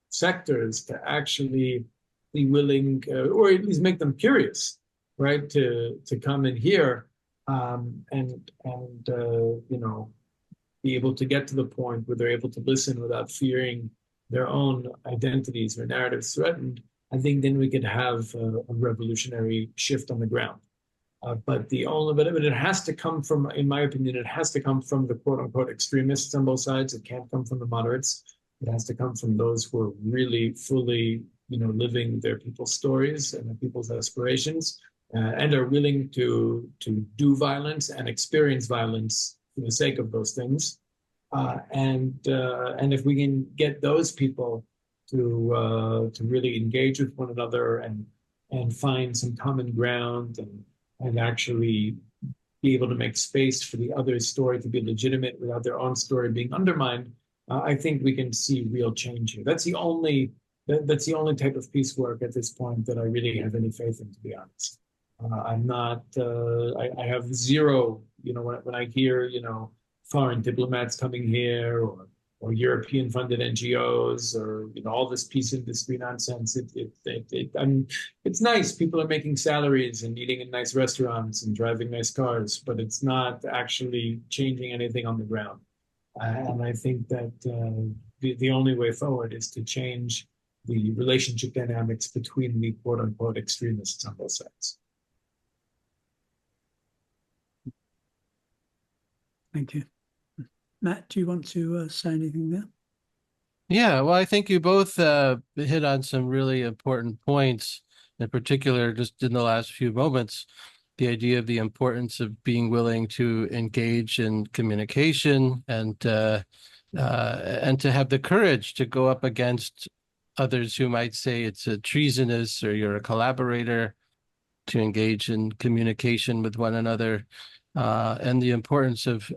sectors to actually be willing, or at least make them curious, right, to come in here and be able to get to the point where they're able to listen without fearing their own identities or narratives threatened. I think then we could have a revolutionary shift on the ground. But it has to come from, in my opinion, it has to come from the quote unquote extremists on both sides. It can't come from the moderates. It has to come from those who are really fully, living their people's stories and their people's aspirations, and are willing to do violence and experience violence for the sake of those things. And if we can get those people to really engage with one another and find some common ground and actually be able to make space for the other's story to be legitimate without their own story being undermined, I think we can see real change here. That's the only type of peace work at this point that I really have any faith in, to be honest. I'm not. I have zero. When I hear foreign diplomats coming here or European-funded NGOs or all this peace industry nonsense, it's nice. People are making salaries and eating in nice restaurants and driving nice cars, but it's not actually changing anything on the ground. And I think that the only way forward is to change the relationship dynamics between the quote-unquote extremists on both sides. Thank you. Matt, do you want to say anything there? Yeah, well, I think you both hit on some really important points, in particular, just in the last few moments, the idea of the importance of being willing to engage in communication and to have the courage to go up against others who might say it's a treasonous or you're a collaborator, to engage in communication with one another, and the importance of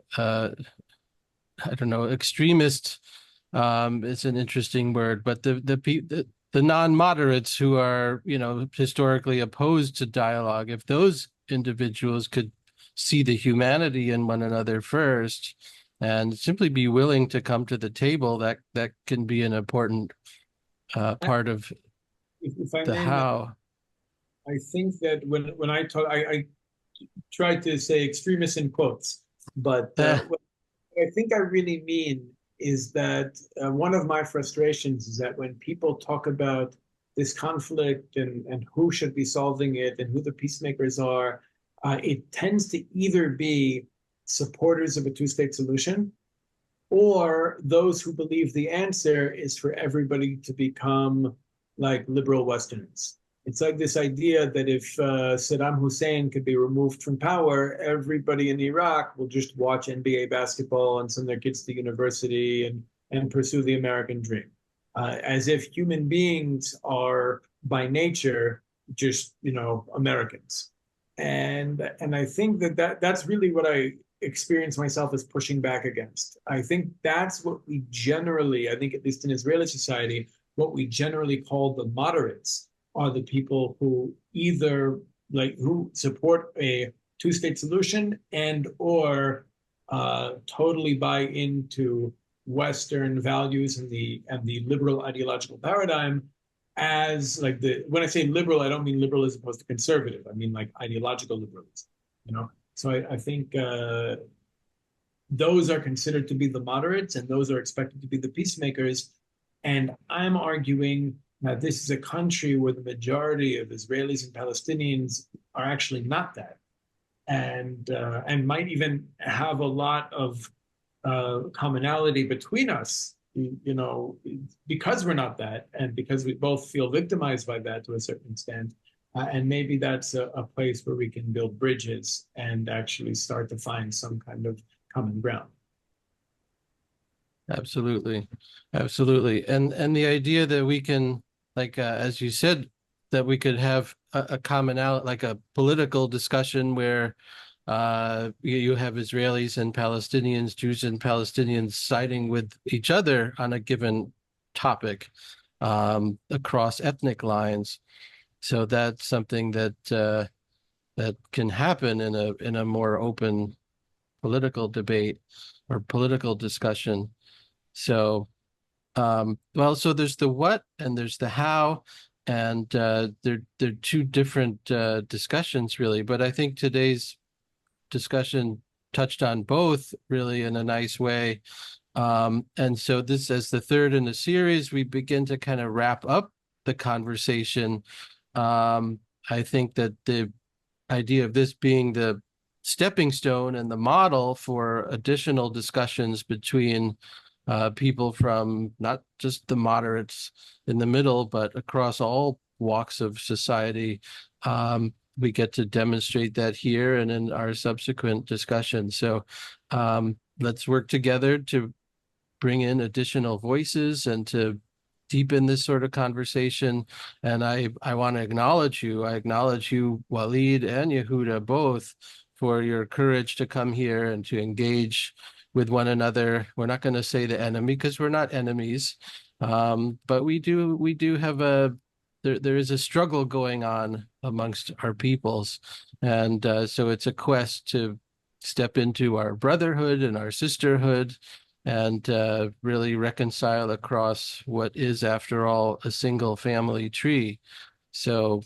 extremist is an interesting word, but the non-moderates who are, historically opposed to dialogue, if those individuals could see the humanity in one another first and simply be willing to come to the table, that can be an important part of if I the may, how. I think that when I talk, I try to say extremists in quotes, but what I think I really mean is that one of my frustrations is that when people talk about this conflict and who should be solving it and who the peacemakers are, it tends to either be supporters of a two-state solution or those who believe the answer is for everybody to become like liberal Westerners. It's like this idea that if Saddam Hussein could be removed from power, everybody in Iraq will just watch NBA basketball and send their kids to university and pursue the American dream. As if human beings are by nature just, Americans. And I think that's really what I experience myself as pushing back against. I think that's what we generally, I think at least in Israeli society, what we generally call the moderates are the people who either who support a two-state solution and or totally buy into Western values and the liberal ideological paradigm as when I say liberal, I don't mean liberal as opposed to conservative. I mean like ideological liberalism. So I think those are considered to be the moderates, and those are expected to be the peacemakers. And I'm arguing that this is a country where the majority of Israelis and Palestinians are actually not that, and might even have a lot of commonality between us, because we're not that, and because we both feel victimized by that to a certain extent. And maybe that's a place where we can build bridges and actually start to find some kind of common ground. Absolutely. Absolutely. And the idea that we can, as you said, that we could have a commonality, like a political discussion where you have Israelis and Palestinians, Jews and Palestinians siding with each other on a given topic across ethnic lines. So that's something that that can happen in a more open political debate or political discussion. So, so there's the what and there's the how, and they're two different discussions really. But I think today's discussion touched on both really in a nice way. And so this, as the third in the series, we begin to kind of wrap up the conversation. I think that the idea of this being the stepping stone and the model for additional discussions between people from not just the moderates in the middle, but across all walks of society. We get to demonstrate that here and in our subsequent discussions. So let's work together to bring in additional voices and to deepen this sort of conversation. And I want to acknowledge you. I acknowledge you, Walid and Yehuda, both, for your courage to come here and to engage with one another. We're not going to say the enemy because we're not enemies, but we do have there is a struggle going on amongst our peoples, and so it's a quest to step into our brotherhood and our sisterhood and really reconcile across what is, after all, a single family tree. So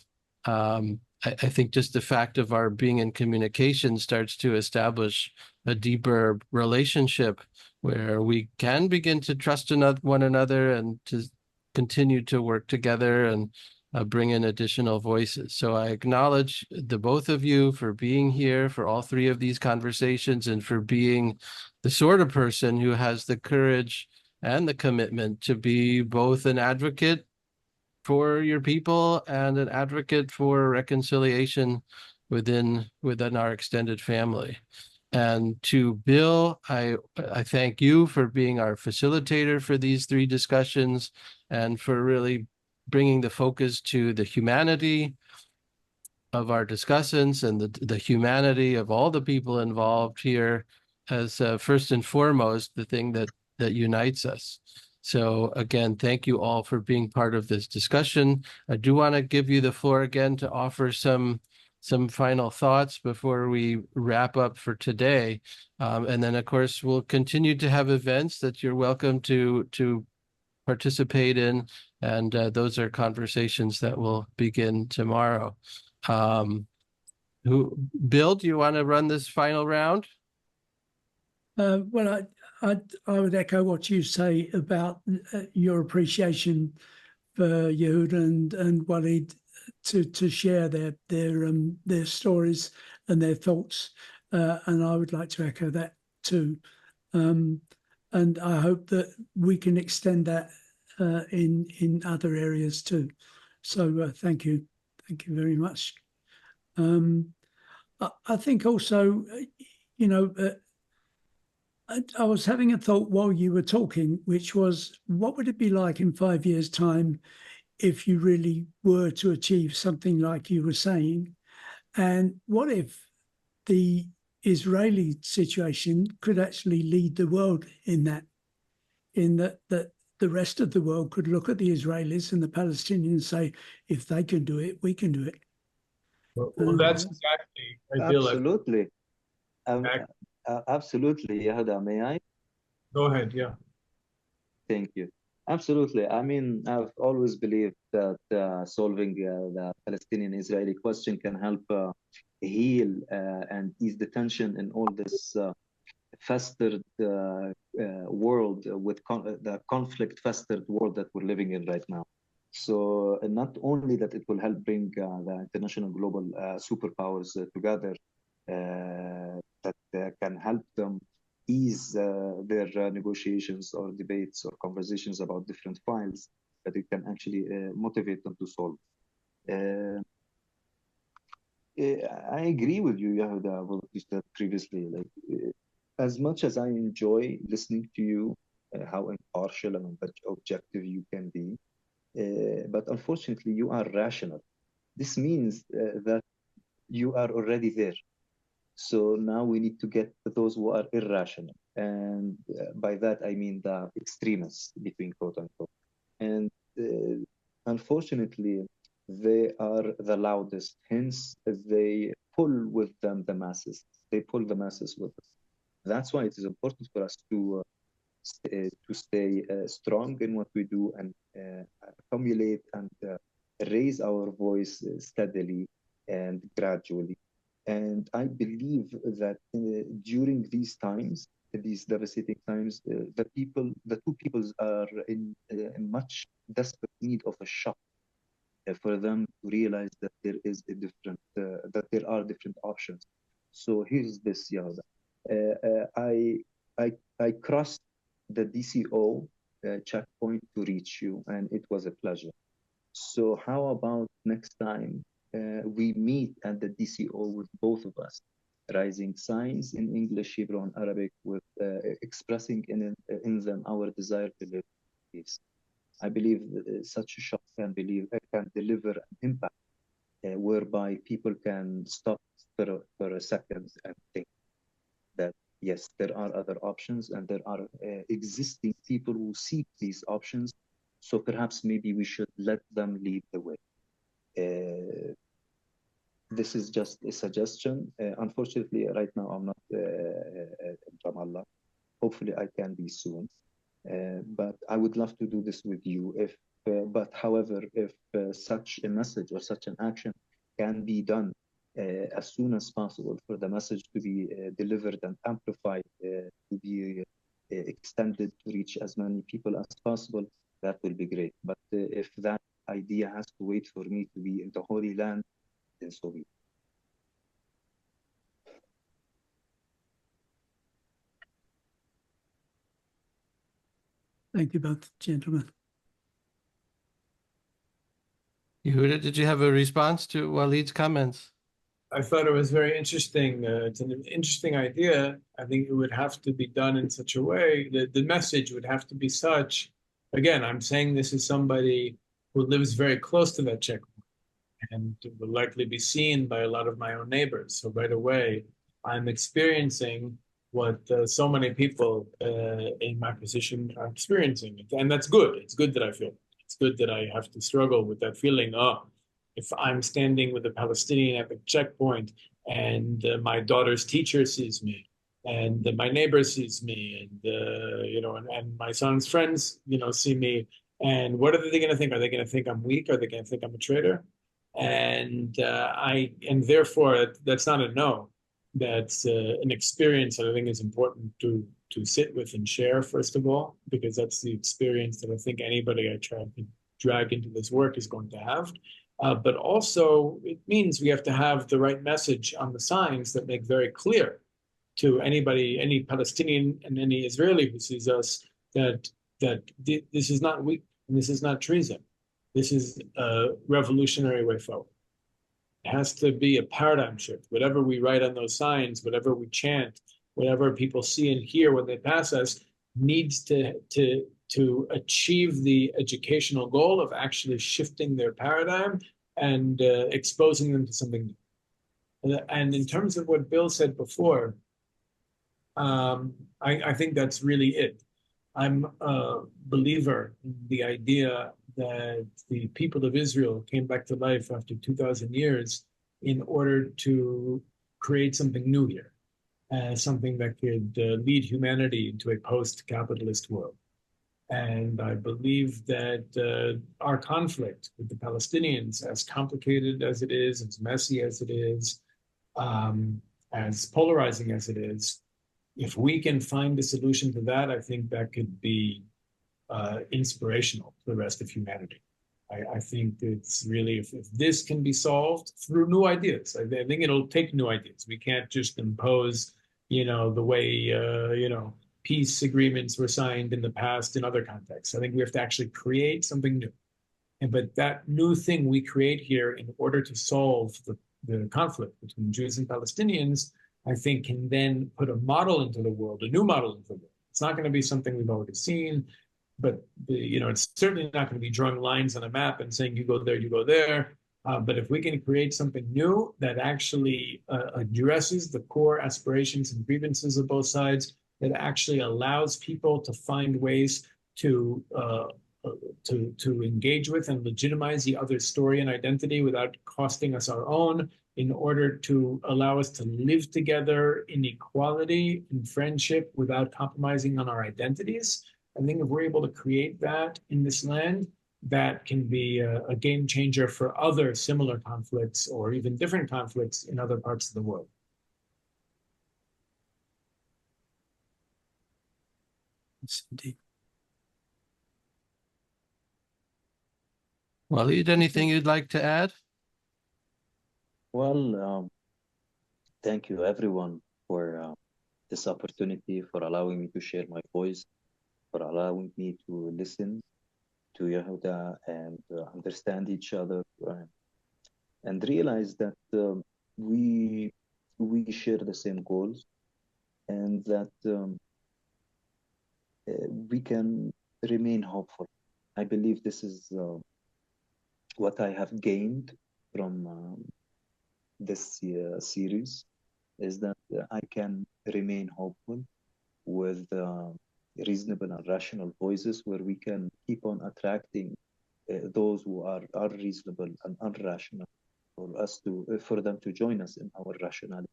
I think just the fact of our being in communication starts to establish a deeper relationship where we can begin to trust one another and to continue to work together and bring in additional voices. So I acknowledge the both of you for being here for all three of these conversations and for being the sort of person who has the courage and the commitment to be both an advocate for your people and an advocate for reconciliation within our extended family. And to Bill, I thank you for being our facilitator for these three discussions and for really bringing the focus to the humanity of our discussants and the humanity of all the people involved here as first and foremost the thing that unites us. So again, thank you all for being part of this discussion. I do want to give you the floor again to offer some final thoughts before we wrap up for today. And then of course, we'll continue to have events that you're welcome to participate in. And those are conversations that will begin tomorrow. Bill, do you want to run this final round? Well, I would echo what you say about your appreciation for Yehuda and Walid to share their stories and their thoughts, and I would like to echo that too. And I hope that we can extend that in other areas too. So thank you very much. I think also, you know, I was having a thought while you were talking, which was, what would it be like in 5 years' time if you really were to achieve something like you were saying? And what if the Israeli situation could actually lead the world in that the rest of the world could look at the Israelis and the Palestinians and say, if they can do it, we can do it. Well, that's exactly, I feel like. Absolutely. Absolutely, Yehuda, may I? Go ahead, yeah. Thank you. Absolutely. I mean, I've always believed that solving the Palestinian-Israeli question can help heal and ease the tension in all this festered world with the conflict-festered world that we're living in right now. So not only that it will help bring the international global superpowers together, that can help them ease their negotiations or debates or conversations about different files, that it can actually motivate them to solve. I agree with you, Yehuda, what you said previously. Like, as much as I enjoy listening to you, how impartial and objective you can be, but unfortunately, you are rational. This means that you are already there. So now we need to get those who are irrational. And by that, I mean the extremists, between quote unquote. And unfortunately, they are the loudest. Hence, they pull with them the masses. They pull the masses with us. That's why it is important for us to stay strong in what we do and accumulate and raise our voice steadily and gradually. And I believe that during these times, these devastating times, the two peoples are in much desperate need of a shock for them to realize that there is a different, that there are different options. So here's this, Yada. I crossed the DCO checkpoint to reach you, and it was a pleasure. So how about next time we meet at the DCO with both of us, rising signs in English, Hebrew, and Arabic, with expressing in them our desire to live peace. I believe such a shop can deliver an impact whereby people can stop for a second and think that yes, there are other options, and there are existing people who seek these options. So perhaps maybe we should let them lead the way. This is just a suggestion. Unfortunately, right now I'm not in Ramallah. Hopefully I can be soon. But I would love to do this with you. But however, if such a message or such an action can be done as soon as possible for the message to be delivered and amplified, to be extended to reach as many people as possible, that will be great. But if that idea has to wait for me to be in the Holy Land, then so be it. Thank you both, gentlemen. Yehuda, did you have a response to Walid's comments? I thought it was very interesting. It's an interesting idea. I think it would have to be done in such a way that the message would have to be such. Again, I'm saying this is somebody who lives very close to that checkpoint and will likely be seen by a lot of my own neighbors. So right away, I'm experiencing what so many people in my position are experiencing. And that's good. It's good that I feel. It's good that I have to struggle with that feeling. Oh, if I'm standing with a Palestinian at the checkpoint and my daughter's teacher sees me and my neighbor sees me and, and my son's friends, see me, and what are they going to think? Are they going to think I'm weak? Are they going to think I'm a traitor? And therefore that's not a no. That's an experience that I think is important to sit with and share, first of all, because that's the experience that I think anybody I try to drag into this work is going to have. But also, it means we have to have the right message on the signs that make very clear to anybody, any Palestinian and any Israeli who sees us, that this is not And this is not treason. This is a revolutionary way forward. It has to be a paradigm shift. Whatever we write on those signs, whatever we chant, whatever people see and hear when they pass us, needs to achieve the educational goal of actually shifting their paradigm and exposing them to something new. And in terms of what Bill said before, I think that's really it. I'm a believer in the idea that the people of Israel came back to life after 2,000 years in order to create something new here, something that could lead humanity into a post-capitalist world. And I believe that our conflict with the Palestinians, as complicated as it is, as messy as it is, as polarizing as it is, if we can find a solution to that, I think that could be inspirational to the rest of humanity. I think it's really, if this can be solved through new ideas, I think it'll take new ideas. We can't just impose, the way, peace agreements were signed in the past in other contexts. I think we have to actually create something new. But that new thing we create here in order to solve the conflict between Jews and Palestinians, I think can then put a model into the world, a new model into the world. It's not going to be something we've already seen, but it's certainly not going to be drawing lines on a map and saying you go there, you go there. But if we can create something new that actually addresses the core aspirations and grievances of both sides, that actually allows people to find ways to engage with and legitimize the other's story and identity without costing us our own, in order to allow us to live together in equality and friendship without compromising on our identities. I think if we're able to create that in this land, that can be a game changer for other similar conflicts or even different conflicts in other parts of the world. Yes, indeed. Walid, anything you'd like to add? Well, thank you everyone for this opportunity, for allowing me to share my voice, for allowing me to listen to Yehuda and understand each other, and realize that we share the same goals, and that we can remain hopeful. I believe this is what I have gained from this series, is that I can remain hopeful with reasonable and rational voices, where we can keep on attracting those who are unreasonable and irrational, for them to join us in our rationality.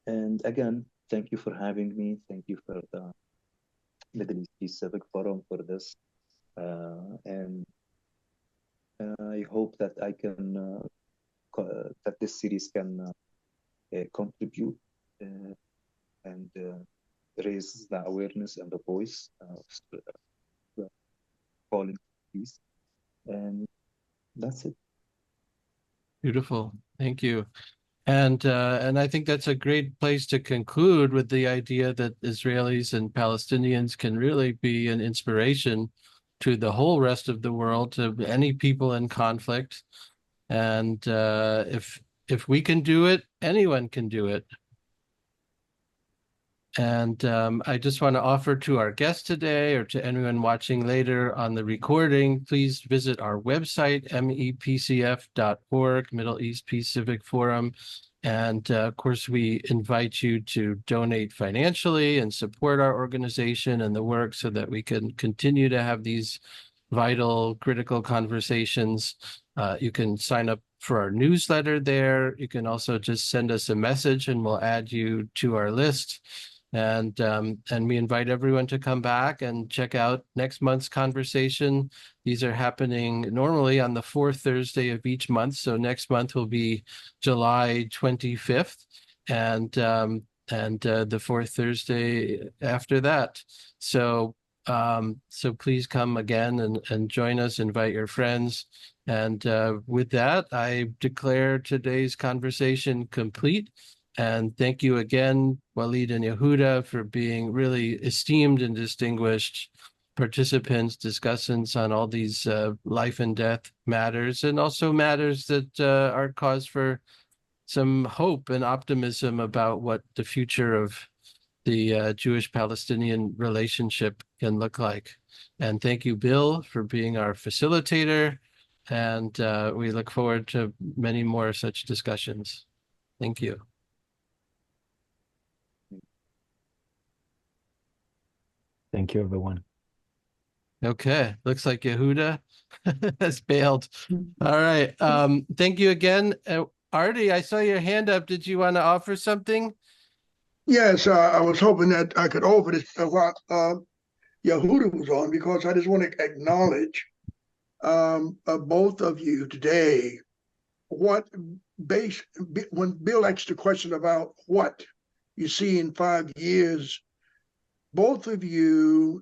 And again, thank you for having me. Thank you for the Middle East Peace Civic Forum for this. And I hope that I can that this series can contribute and raise the awareness and the voice of calling peace. And that's it. Beautiful. Thank you. And I think that's a great place to conclude, with the idea that Israelis and Palestinians can really be an inspiration to the whole rest of the world, to any people in conflict. And if we can do it, anyone can do it. And I just want to offer to our guest today, or to anyone watching later on the recording, please visit our website, mepcf.org, Middle East Peace Civic Forum. And of course, we invite you to donate financially and support our organization and the work, so that we can continue to have these vital, critical conversations. You can sign up for our newsletter there. You can also just send us a message and we'll add you to our list. And we invite everyone to come back and check out next month's conversation. These are happening normally on the fourth Thursday of each month. So next month will be July 25th, and the fourth Thursday after that. So please come again and join us, invite your friends. And with that, I declare today's conversation complete. And thank you again, Walid and Yehuda, for being really esteemed and distinguished. participants, discussants on all these life and death matters, and also matters that are cause for some hope and optimism about what the future of the Jewish-Palestinian relationship can look like. And thank you, Bill, for being our facilitator. And we look forward to many more such discussions. Thank you. Thank you, everyone. Okay, looks like Yehuda has bailed. All right. Thank you again. Artie, I saw your hand up. Did you want to offer something? Yes, I was hoping that I could offer this while Yehuda was on, because I just want to acknowledge both of you today. When Bill asked the question about what you see in 5 years, both of your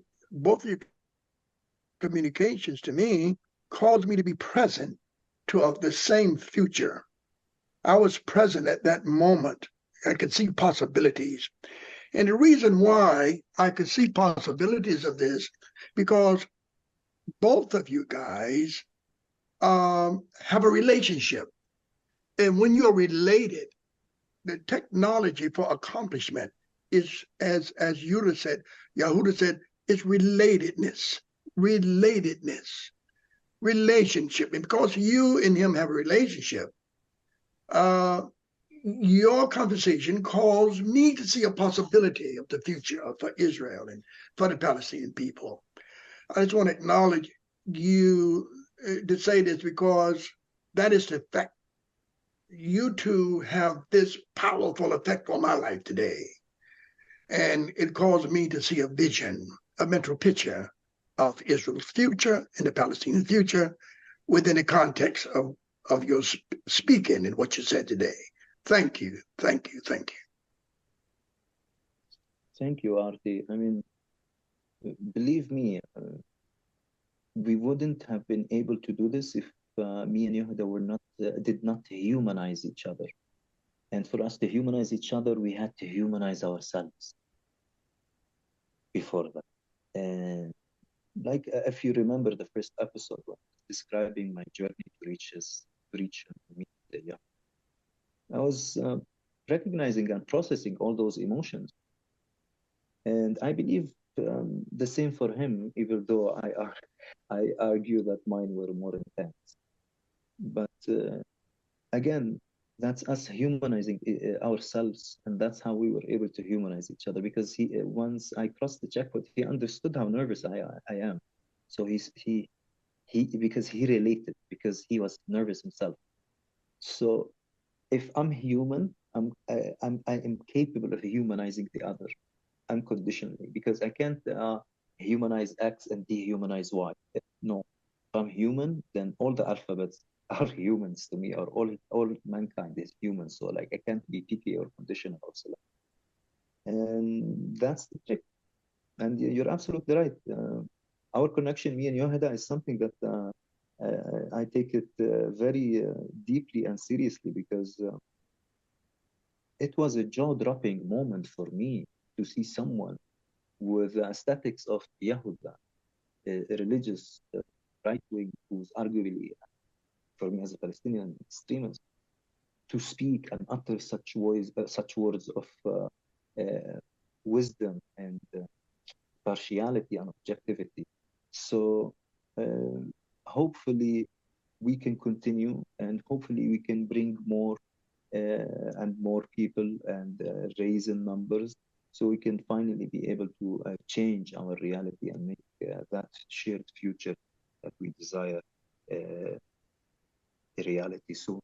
communications to me caused me to be present to the same future. I was present at that moment. I could see possibilities. And the reason why I could see possibilities of this, because both of you guys have a relationship. And when you're related, the technology for accomplishment is, as Yehuda said, it's relatedness, relationship. And because you and him have a relationship, your conversation caused me to see a possibility of the future for Israel and for the Palestinian people. I just want to acknowledge you to say this, because that is the fact. You two have this powerful effect on my life today. And it caused me to see a vision, a mental picture of Israel's future and the Palestinian future within the context of your speaking and what you said today. Thank you, thank you, thank you. Thank you, Artie. I mean, believe me, we wouldn't have been able to do this if me and Yehuda did not humanize each other. And for us to humanize each other, we had to humanize ourselves before that. And like, if you remember the first episode, when I was describing my journey to reach me, I was recognizing and processing all those emotions. And I believe the same for him, even though I argue that mine were more intense. But again, that's us humanizing ourselves, and that's how we were able to humanize each other. Because once I crossed the checkpoint, he understood how nervous I am. So he because he related, because he was nervous himself. So if I'm human, I am capable of humanizing the other unconditionally, because I can't humanize X and dehumanize Y. No, if I'm human, then all the alphabets are humans to me, or all mankind is human. So like, I can't be picky or conditional or select. And that's the trick. And you're absolutely right. Our connection, me and Yehuda, is something that I take it very deeply and seriously, because it was a jaw-dropping moment for me to see someone with the aesthetics of Yehuda, a religious right-wing, who's arguably, for me as a Palestinian extremist, to speak and utter such words of wisdom and partiality and objectivity. So hopefully we can continue, and hopefully we can bring more and more people and raise in numbers, so we can finally be able to change our reality and make that shared future that we desire a reality soon.